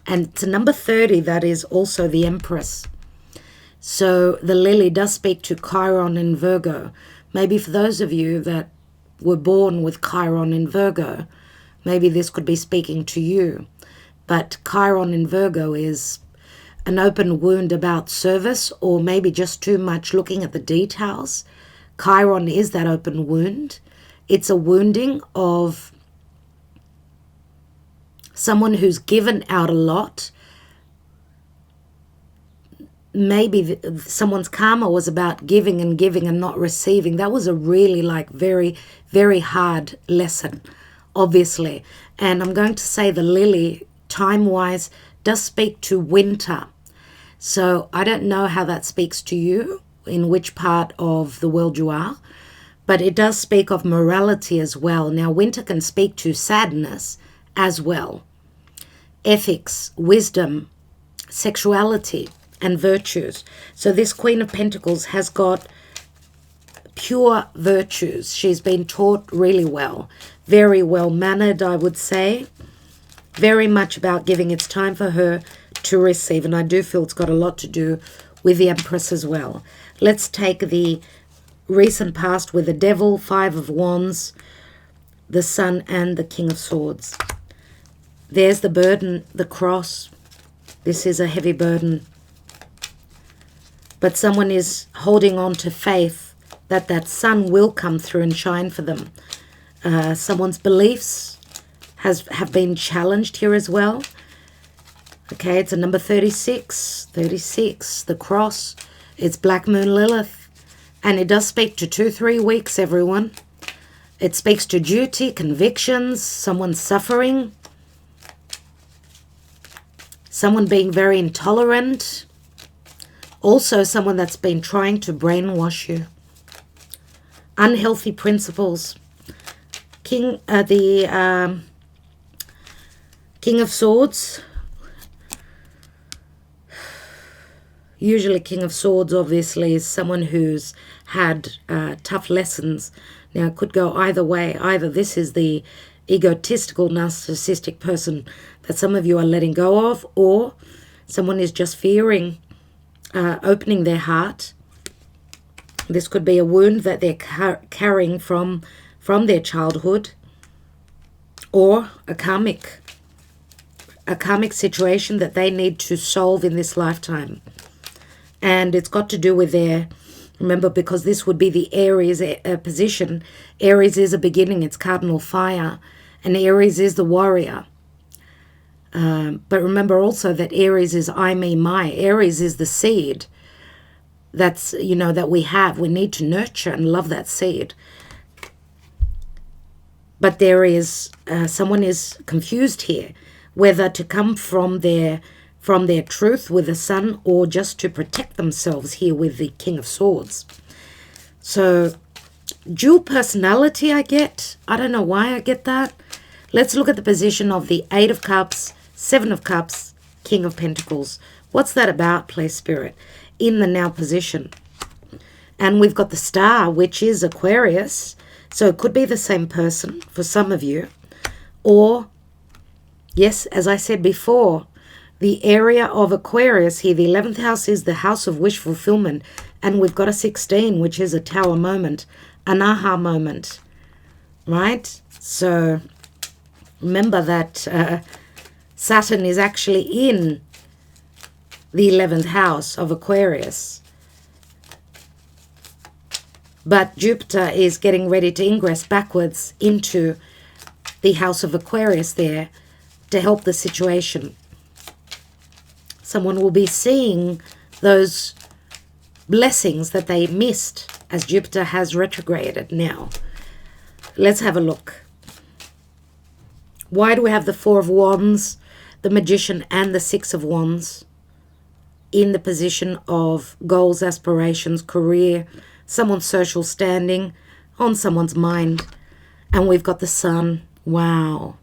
A: And to number 30, that is also the Empress. So the lily does speak to Chiron in Virgo. Maybe for those of you that were born with Chiron in Virgo, maybe this could be speaking to you. But Chiron in Virgo is an open wound about service, or maybe just too much looking at the details. Chiron is that open wound. It's a wounding of someone who's given out a lot. Maybe someone's karma was about giving and not receiving. That was a really very, very hard lesson, obviously. And I'm going to say the lily, time-wise, does speak to winter. So I don't know how that speaks to you, in which part of the world you are, but it does speak of morality as well. Now, winter can speak to sadness as well. Ethics, wisdom, sexuality, and virtues. So this Queen of Pentacles has got pure virtues. She's been taught really well. Very well mannered, I would say. Very much about giving. It's time for her to receive, and I do feel it's got a lot to do with the Empress as well. Let's take the recent past with the Devil, Five of Wands, the Sun, and the King of Swords. There's the burden, the cross. This is a heavy burden, but someone is holding on to faith that that sun will come through and shine for them. Someone's beliefs have been challenged here as well. Okay, it's a number 36. 36, the cross. It's Black Moon Lilith. And it does speak to 2-3 weeks, everyone. It speaks to duty, convictions, someone suffering, someone being very intolerant. Also, someone that's been trying to brainwash you. Unhealthy principles. King of Swords. Usually King of Swords, obviously, is someone who's had tough lessons. Now, it could go either way. Either this is the egotistical, narcissistic person that some of you are letting go of, or someone is just fearing opening their heart. This could be a wound that they're carrying from their childhood, or a karmic situation that they need to solve in this lifetime. And it's got to do with their, remember, because this would be the Aries position. Aries is a beginning, it's cardinal fire, and Aries is the warrior. But remember also that Aries is I, me, my. Aries is the seed that's, that we have. We need to nurture and love that seed. But there is, someone is confused here, whether to come from their from their truth with the Sun, or just to protect themselves here with the King of Swords. So dual personality I get. I don't know why I get that. Let's look at the position of the Eight of Cups, Seven of Cups, King of Pentacles. What's that about, please, Spirit? In the now position. And we've got the Star, which is Aquarius. So it could be the same person for some of you. Or, yes, as I said before, the area of Aquarius here, the 11th house is the house of wish fulfillment. And we've got a 16, which is a tower moment, an aha moment, right? So remember that Saturn is actually in the 11th house of Aquarius. But Jupiter is getting ready to ingress backwards into the house of Aquarius there to help the situation. Someone will be seeing those blessings that they missed as Jupiter has retrograded now. Let's have a look. Why do we have the Four of Wands, the Magician, and the Six of Wands in the position of goals, aspirations, career, someone's social standing, on someone's mind? And we've got the Sun. Wow.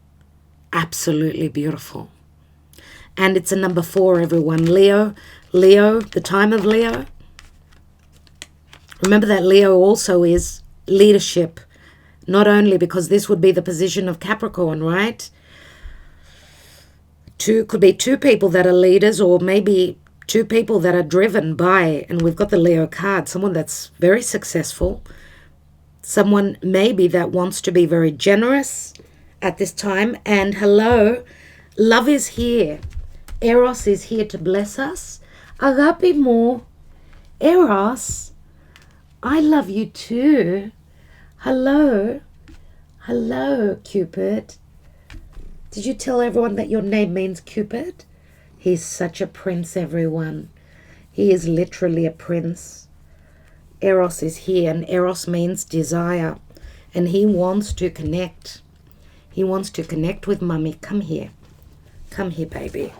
A: Absolutely beautiful. And it's a number 4, everyone. Leo, the time of Leo. Remember that Leo also is leadership. Not only because this would be the position of Capricorn, right? Could be two people that are leaders, or maybe two people that are driven by, and we've got the Leo card, someone that's very successful, someone maybe that wants to be very generous at this time. And hello, love is here. Eros is here to bless us. Agape mo. Eros, I love you too. Hello. Hello, Cupid. Did you tell everyone that your name means Cupid? He's such a prince, everyone. He is literally a prince. Eros is here, and Eros means desire. And he wants to connect. He wants to connect with Mummy. Come here. Come here, baby.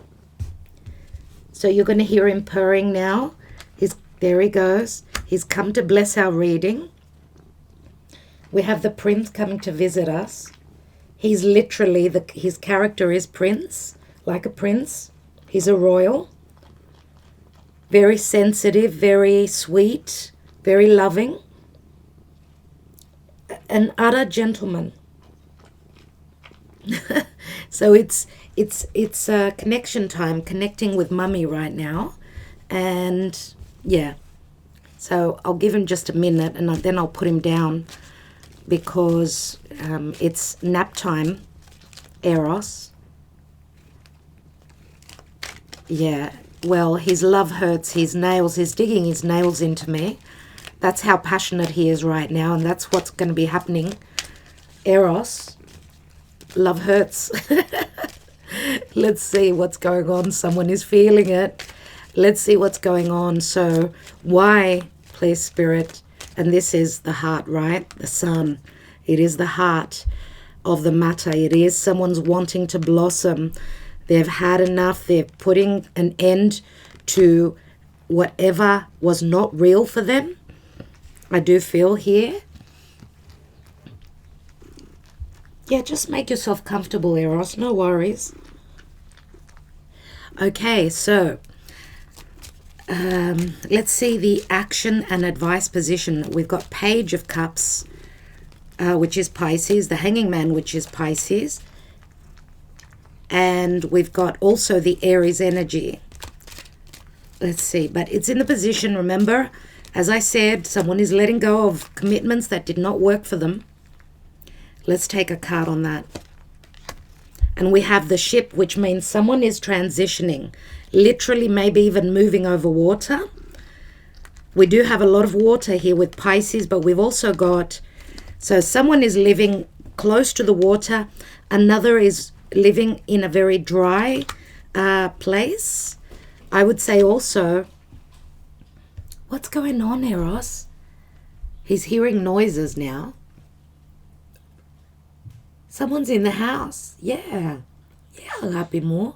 A: So you're going to hear him purring now. There he goes. He's come to bless our reading. We have the prince coming to visit us. He's literally, his character is prince, like a prince. He's a royal. Very sensitive, very sweet, very loving. An utter gentleman. So it's connection time, connecting with Mummy right now. And yeah, so I'll give him just a minute, and then I'll put him down, because it's nap time. Eros. Yeah, well, his love hurts his nails. He's digging his nails into me. That's how passionate he is right now, and that's what's going to be happening. Eros. Love hurts. Let's see what's going on. Someone is feeling it. Let's see what's going on. So why, please, Spirit? And this is the heart, right? The Sun. It is the heart of the matter. It is someone's wanting to blossom. They've had enough. They're putting an end to whatever was not real for them. I do feel here. Yeah, just make yourself comfortable, Eros. No worries. Okay, so let's see the action and advice position. We've got Page of Cups, which is Pisces, the Hanging Man, which is Pisces, and we've got also the Aries energy. Let's see, but it's in the position, remember, as I said, someone is letting go of commitments that did not work for them. Let's take a card on that. And we have the Ship, which means someone is transitioning, literally maybe even moving over water. We do have a lot of water here with Pisces, but we've also got, so someone is living close to the water. Another is living in a very dry place. I would say also, what's going on, Eros? He's hearing noises now. Someone's in the house. Yeah. Yeah, happy more.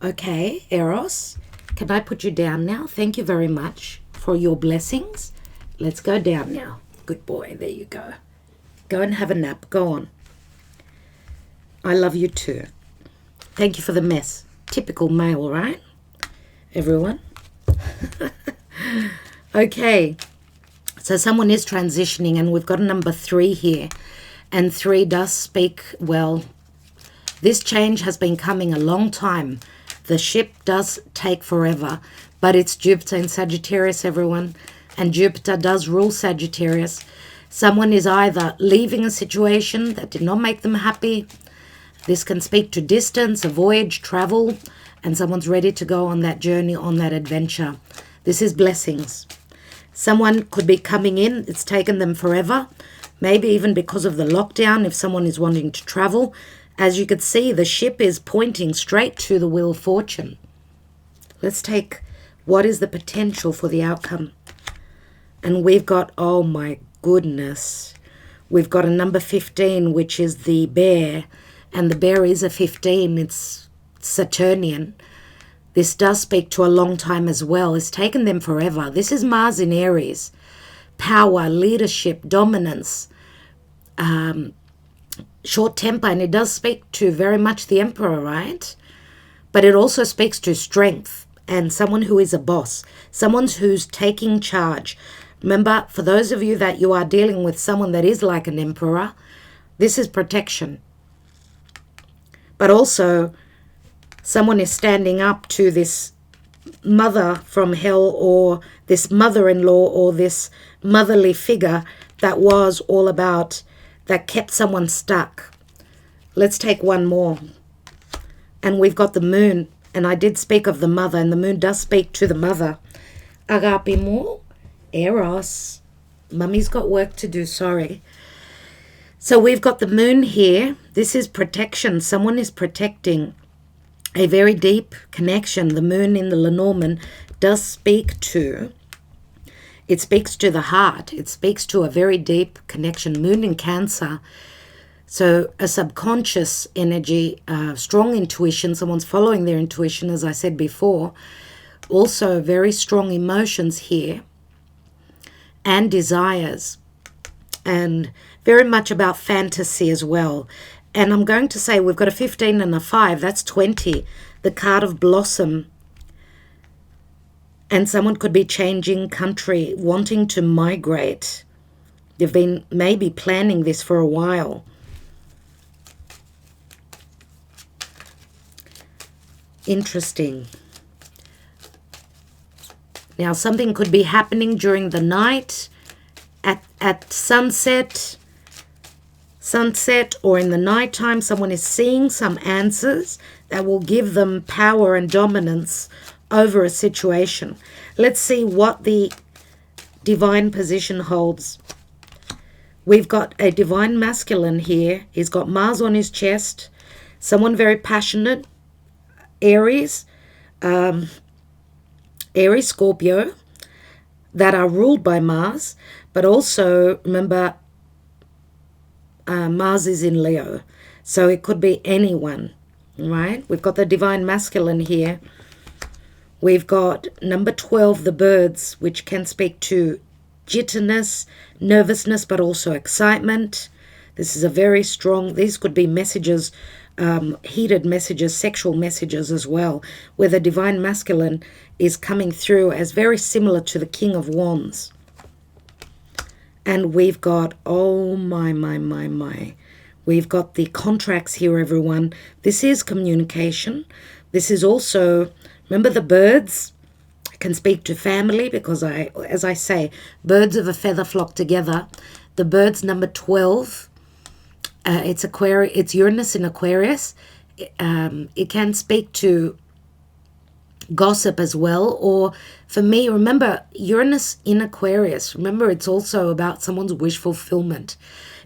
A: Okay, Eros, can I put you down now? Thank you very much for your blessings. Let's go down now. Good boy, there you go. Go and have a nap. Go on. I love you too. Thank you for the mess. Typical male, right? Everyone? Okay. So someone is transitioning, and we've got a number 3 here. And 3 does speak, well, this change has been coming a long time. The ship does take forever, but it's Jupiter in Sagittarius, everyone. And Jupiter does rule Sagittarius. Someone is either leaving a situation that did not make them happy. This can speak to distance, a voyage, travel, and someone's ready to go on that journey, on that adventure. This is blessings. Someone could be coming in. It's taken them forever, maybe even because of the lockdown, if someone is wanting to travel. As you could see, the ship is pointing straight to the Wheel of Fortune. Let's take what is the potential for the outcome. And we've got, oh my goodness, we've got a number 15, which is the bear. And the bear is a 15. It's Saturnian. This does speak to a long time as well. It's taken them forever. This is Mars in Aries. Power, leadership, dominance, short temper. And it does speak to very much the Emperor, right? But it also speaks to strength and someone who is a boss. Someone who's taking charge. Remember, for those of you that you are dealing with someone that is like an emperor, this is protection. But also, someone is standing up to this mother from hell, or this mother-in-law, or this motherly figure that was all about, that kept someone stuck. Let's take one more. And we've got the moon. And I did speak of the mother, and the moon does speak to the mother. Agape mo, Eros. Mummy's got work to do, sorry. So we've got the moon here. This is protection. Someone is protecting a very deep connection. The moon in the Lenormand does speak to, it speaks to the heart. It speaks to a very deep connection. Moon in Cancer. So a subconscious energy, strong intuition. Someone's following their intuition, as I said before. Also very strong emotions here. And desires. And very much about fantasy as well. And I'm going to say we've got a 15 and a 5. That's 20. The card of blossom. And someone could be changing country, wanting to migrate. They've been maybe planning this for a while. Interesting. Now something could be happening during the night, at sunset, or in the nighttime. Someone is seeing some answers that will give them power and dominance over a situation. Let's see what the divine position holds. We've got a divine masculine here. He's got Mars on his chest. Someone very passionate. Aries, Scorpio, that are ruled by Mars. But also, remember, Mars is in Leo. So it could be anyone, right? We've got the divine masculine here. We've got number 12, the birds, which can speak to jitterness, nervousness, but also excitement. This is a very strong, these could be messages, heated messages, sexual messages as well, where the divine masculine is coming through as very similar to the King of Wands. And we've got, oh my. We've got the contracts here, everyone. This is communication. This is also, remember the birds can speak to family, because as I say, birds of a feather flock together. The birds number 12, it's Uranus in Aquarius. It can speak to gossip as well, or for me, remember Uranus in Aquarius, remember it's also about someone's wish fulfillment.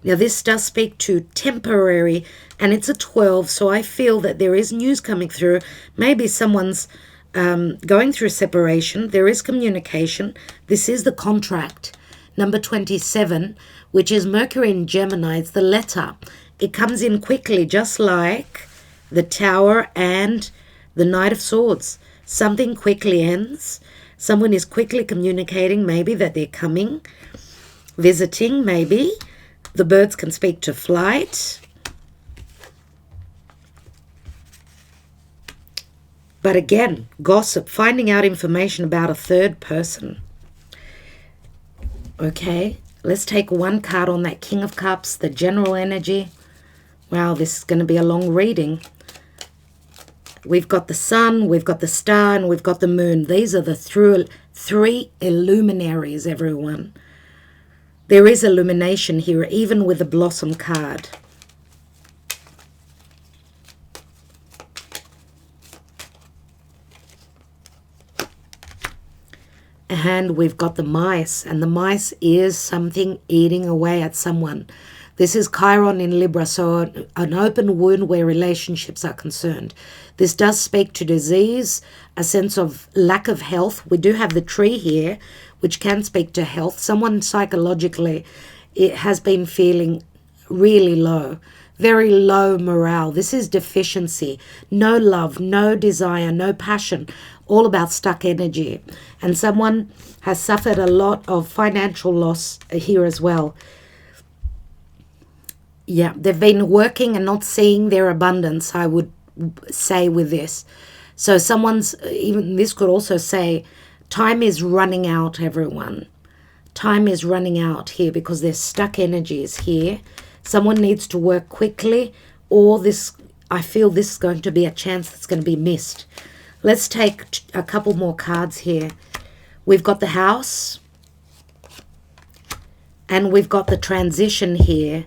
A: Now this does speak to temporary, and it's a 12, so I feel that there is news coming through. Maybe someone's going through separation. There is communication. This is the contract number 27, which is Mercury in Gemini. It's the letter. It comes in quickly, just like the Tower and The Knight of Swords. Something quickly ends. Someone is quickly communicating, maybe that they're coming, visiting, maybe. The birds can speak to flight. But again, gossip, finding out information about a third person. Okay, let's take one card on that King of Cups, the general energy. Wow, this is going to be a long reading. We've got the sun, we've got the star, and we've got the moon. These are the three illuminaries, everyone. There is illumination here, even with the blossom card. And we've got the mice, and the mice is something eating away at someone. This is Chiron in Libra, so an open wound where relationships are concerned. This does speak to disease, a sense of lack of health. We do have the tree here, which can speak to health. Someone psychologically has been feeling really low, very low morale. This is deficiency, no love, no desire, no passion, all about stuck energy. And someone has suffered a lot of financial loss here as well. Yeah, they've been working and not seeing their abundance, I would say, with this. So even this could also say, time is running out, everyone. Time is running out here because there's stuck energies here. Someone needs to work quickly, or I feel this is going to be a chance that's going to be missed. Let's take a couple more cards here. We've got the house, and we've got the transition here,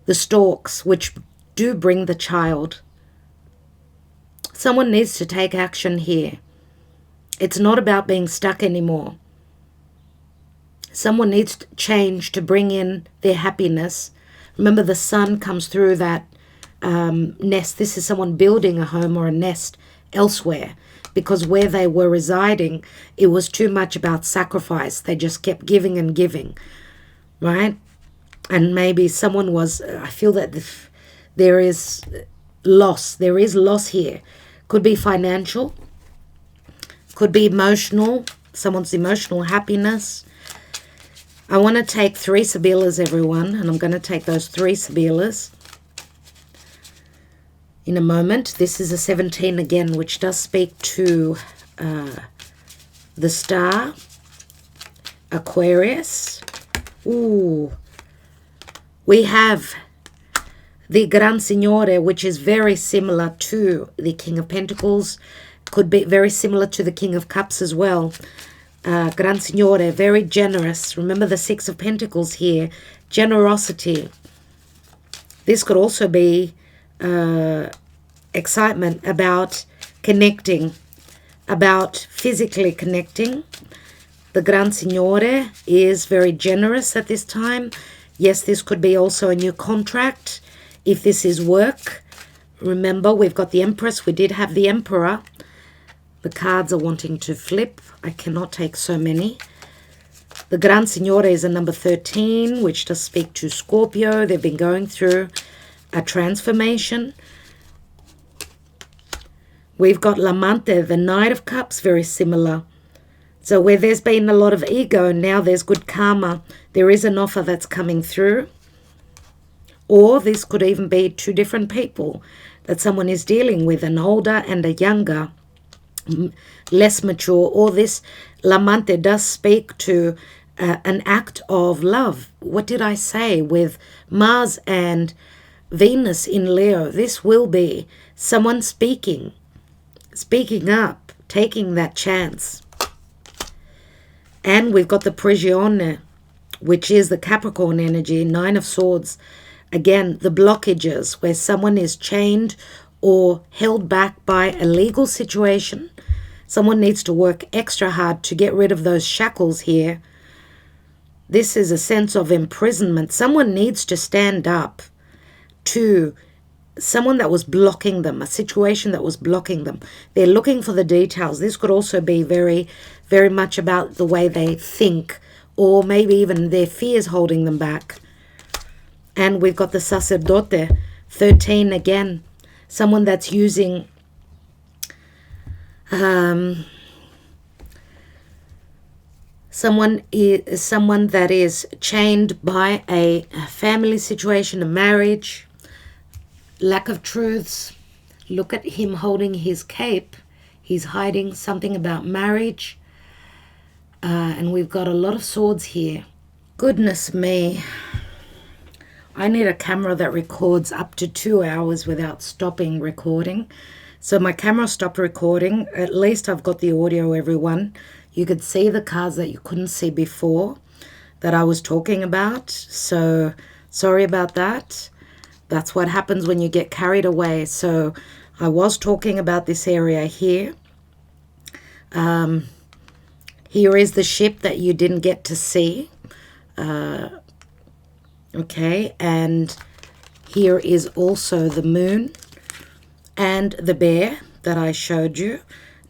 A: the storks, which do bring the child. Someone needs to take action here. It's not about being stuck anymore. Someone needs to change to bring in their happiness. Remember, the sun comes through that nest. This is someone building a home or a nest elsewhere, because where they were residing, it was too much about sacrifice. They just kept giving and giving, right? And maybe someone I feel that there is loss. There is loss here. Could be financial, could be emotional, someone's emotional happiness. I want to take 3 Sibilas, everyone, and I'm going to take those 3 Sibilas in a moment. This is a 17 again, which does speak to the star, Aquarius. Ooh, we have the Gran Signore, which is very similar to the King of Pentacles. Could be very similar to the King of Cups as well. Gran Signore, very generous. Remember the 6 of Pentacles here. Generosity. This could also be excitement about connecting, about physically connecting. The Gran Signore is very generous at this time. Yes, this could be also a new contract if this is work. Remember, we've got the Empress. We did have the Emperor. The cards are wanting to flip. I cannot take so many. The Gran Signore is a number 13, which does speak to Scorpio. They've been going through a transformation. We've got L'Amante, the Knight of Cups, very similar. So where there's been a lot of ego, now there's good karma. There is an offer that's coming through. Or this could even be 2 different people that someone is dealing with, an older and a younger, less mature. Or this L'Amante does speak to an act of love. What did I say? With Mars and Venus in Leo, this will be someone speaking up, taking that chance. And we've got the Prigione, which is the Capricorn energy, 9 of Swords. Again, the blockages where someone is chained or held back by a legal situation. Someone needs to work extra hard to get rid of those shackles here. This is a sense of imprisonment. Someone needs to stand up to someone that was blocking them, a situation that was blocking them. They're looking for the details. This could also be very, very much about the way they think, or maybe even their fears holding them back. And we've got the Sacerdote, 13 again. Someone that's using Um, someone that is chained by a family situation, a marriage, lack of truths. Look at him holding his cape. He's hiding something about marriage. And we've got a lot of swords here. Goodness me. I need a camera that records up to 2 hours without stopping recording. So my camera stopped recording. At least I've got the audio, everyone. You could see the cards that you couldn't see before that I was talking about. So sorry about that. That's what happens when you get carried away. So I was talking about this area here. Here is the ship that you didn't get to see. Okay, and here is also the moon and the bear that I showed you.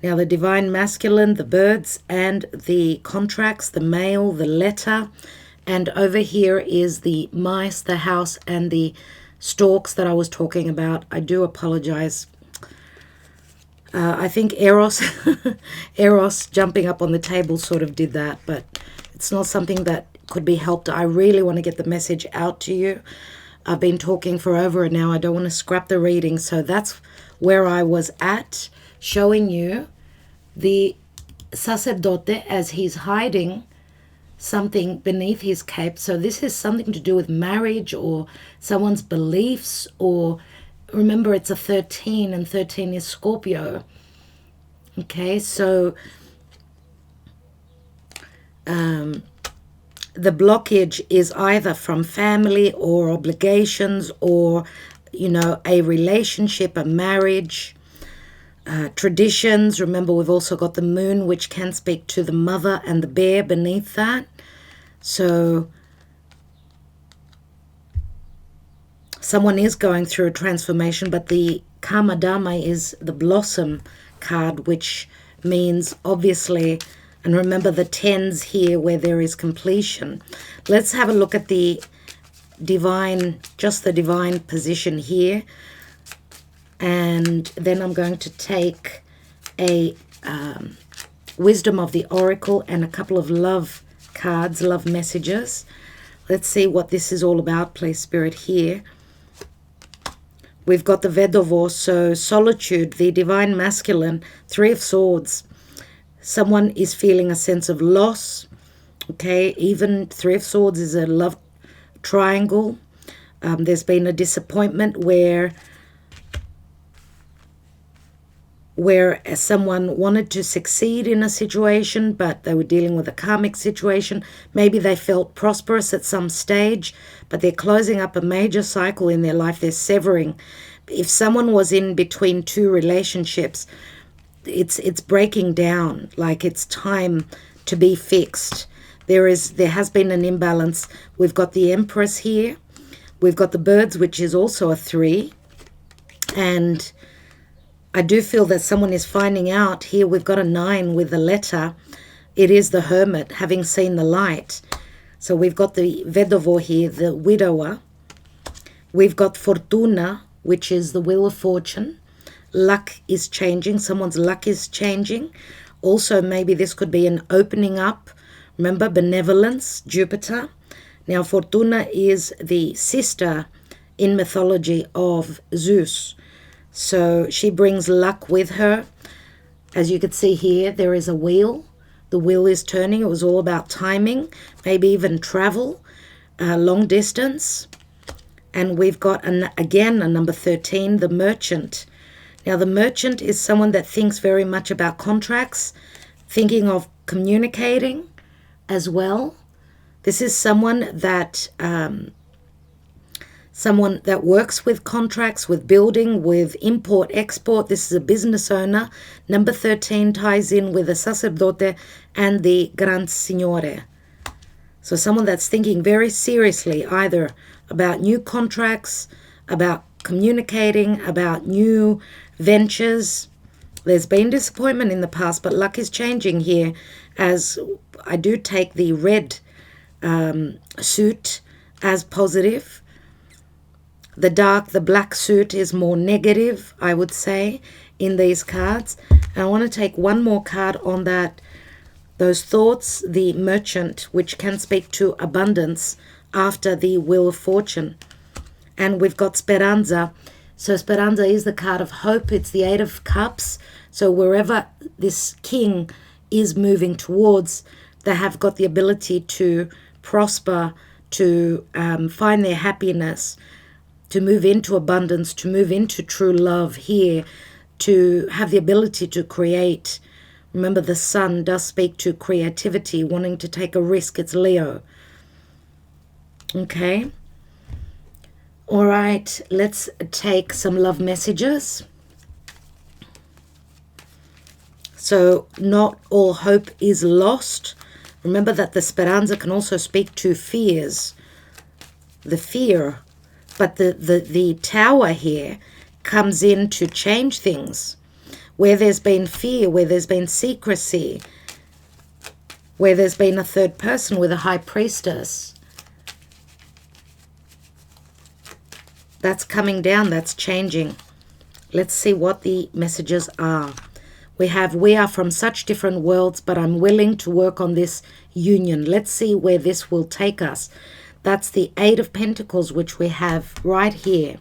A: Now the divine masculine, the birds and the contracts, the mail, the letter, and over here is the mice, the house, and the stalks that I was talking about. I do apologize. I think Eros, Eros jumping up on the table sort of did that, but it's not something that could be helped. I really want to get the message out to you. I've been talking for over an hour. I don't want to scrap the reading. So that's where I was at, showing you the sacerdote as he's hiding something beneath his cape. So this is something to do with marriage or someone's beliefs, or remember it's a 13 and 13 is Scorpio. Okay, so the blockage is either from family or obligations or, you know, a relationship, a marriage, traditions. Remember, we've also got the moon, which can speak to the mother and the bear beneath that. So someone is going through a transformation, but the Kama Dharma is the blossom card, which means obviously, and remember the tens here where there is completion. Let's have a look at the divine, just the divine position here. And then I'm going to take a wisdom of the oracle and a couple of love cards, love messages. Let's see what this is all about, please, Spirit, here. We've got the Vedovo, so solitude, the divine masculine, 3 of swords. Someone is feeling a sense of loss. Okay, even 3 of swords is a love triangle. There's been a disappointment where someone wanted to succeed in a situation, but they were dealing with a karmic situation. Maybe they felt prosperous at some stage, but they're closing up a major cycle in their life. They're severing. If someone was in between 2 relationships, it's breaking down, like it's time to be fixed. There has been an imbalance. We've got the Empress here. We've got the birds, which is also a 3. And I do feel that someone is finding out here. We've got a 9 with the letter. It is the Hermit, having seen the light. So we've got the Vedovo here, the widower. We've got Fortuna, which is the wheel of fortune. Luck is changing. Someone's luck is changing. Also, maybe this could be an opening up. Remember, benevolence, Jupiter. Now, Fortuna is the sister in mythology of Zeus. So she brings luck with her. As you can see here, there is a wheel. The wheel is turning. It was all about timing, maybe even travel, long distance. And we've got, again, a number 13, the merchant. Now, the merchant is someone that thinks very much about contracts, thinking of communicating as well. This is someone that works with contracts, with building, with import, export. This is a business owner. Number 13 ties in with the sacerdote and the gran signore. So someone that's thinking very seriously either about new contracts, about communicating, about new ventures. There's been disappointment in the past, but luck is changing here, as I do take the red suit as positive. The black suit is more negative, I would say, in these cards. And I want to take one more card on that. Those thoughts, the merchant, which can speak to abundance after the wheel of fortune. And we've got Speranza. So Speranza is the card of hope. It's the Eight of Cups. So wherever this king is moving towards, they have got the ability to prosper, to find their happiness, to move into abundance, to move into true love here, to have the ability to create. Remember, the sun does speak to creativity, wanting to take a risk. It's Leo. Okay. All right, let's take some love messages. So, not all hope is lost. Remember that the Speranza can also speak to fears. The fear. But the tower here comes in to change things. Where there's been fear, where there's been secrecy, where there's been a third person with a high priestess. That's coming down, that's changing. Let's see what the messages are. We are from such different worlds, but I'm willing to work on this union. Let's see where this will take us. That's the Eight of Pentacles, which we have right here.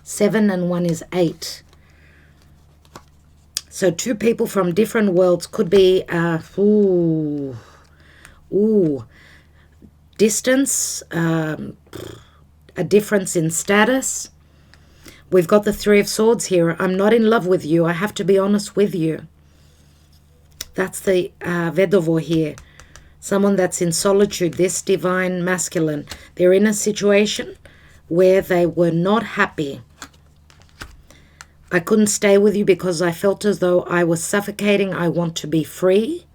A: 7 and 1 is 8. So two people from different worlds could be, distance, a difference in status. We've got the Three of Swords here. I'm not in love with you. I have to be honest with you. That's the Vedovo here. Someone that's in solitude, this divine masculine. They're in a situation where they were not happy. I couldn't stay with you because I felt as though I was suffocating. I want to be free.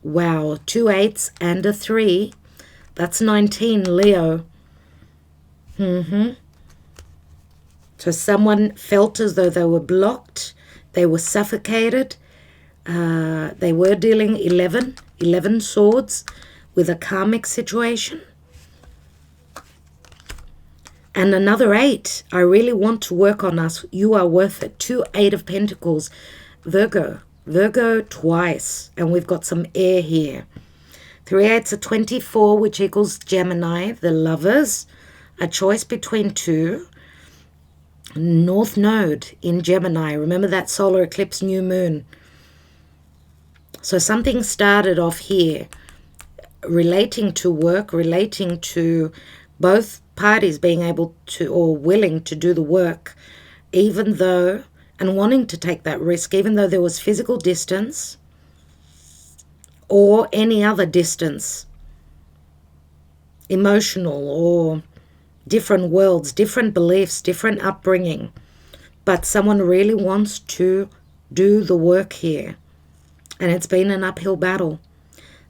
A: Wow, 2 8s and a 3. That's 19, Leo. So someone felt as though they were blocked. They were suffocated. They were dealing 11 swords with a karmic situation. And another 8. I really want to work on us. You are worth it. 2 8 of Pentacles. Virgo. Virgo twice. And we've got some air here. 3 8s are 24, which equals Gemini, the lovers. A choice between two. North Node in Gemini. Remember that solar eclipse, new moon. So something started off here relating to work, relating to both parties being able to or willing to do the work, even though, and wanting to take that risk, even though there was physical distance or any other distance, emotional or different worlds, different beliefs, different upbringing. But someone really wants to do the work here. And it's been an uphill battle.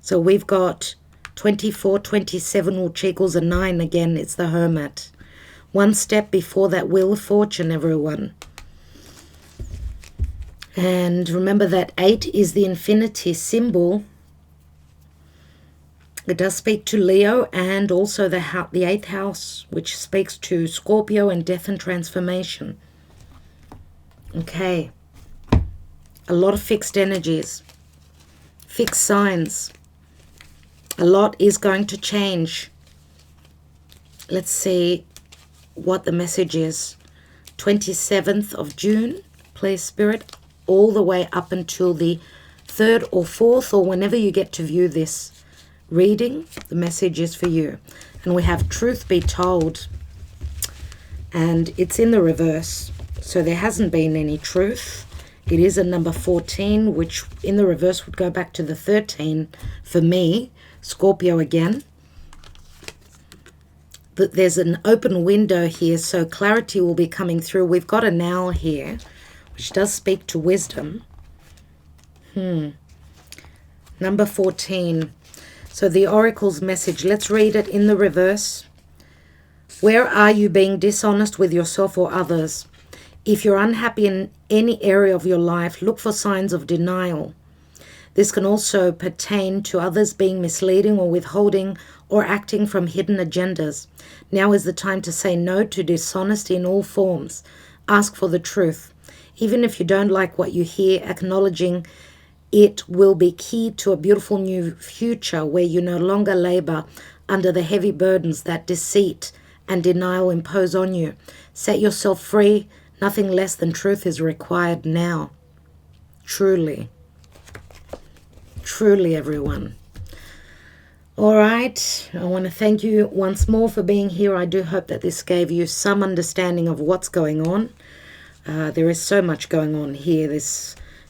A: So we've got 24, 27, which equals a 9. Again, it's the Hermit. One step before that Wheel of Fortune, everyone. And remember that 8 is the infinity symbol. It does speak to Leo and also the 8th house, which speaks to Scorpio and death and transformation. Okay. A lot of fixed energies. Fixed signs. A lot is going to change. Let's see what the message is. 27th of June, please, Spirit, all the way up until the 3rd or 4th, or whenever you get to view this reading, the message is for you. And we have truth be told. And it's in the reverse. So there hasn't been any truth. It is a number 14, which in the reverse would go back to the 13 for me, Scorpio again. But there's an open window here, so clarity will be coming through. We've got an owl here, which does speak to wisdom. Number 14. So the oracle's message, let's read it in the reverse. Where are you being dishonest with yourself or others? If you're unhappy in any area of your life, look for signs of denial. This can also pertain to others being misleading or withholding or acting from hidden agendas. Now is the time to say no to dishonesty in all forms. Ask for the truth. Even if you don't like what you hear, acknowledging it will be key to a beautiful new future where you no longer labor under the heavy burdens that deceit and denial impose on you. Set yourself free. Nothing less than truth is required now. Truly. Truly, everyone. All right. I want to thank you once more for being here. I do hope that this gave you some understanding of what's going on. There is so much going on here.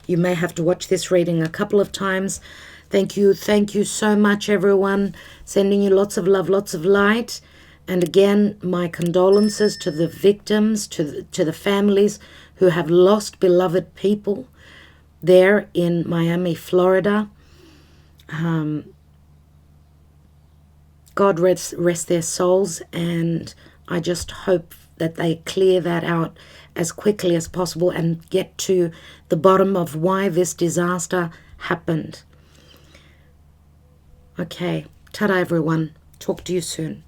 A: You may have to watch this reading a couple of times. Thank you so much, everyone. Sending you lots of love, lots of light. And again, my condolences to the victims, to the families who have lost beloved people there in Miami, Florida. God rest their souls, and I just hope that they clear that out as quickly as possible and get to the bottom of why this disaster happened. Okay, ta-da everyone. Talk to you soon.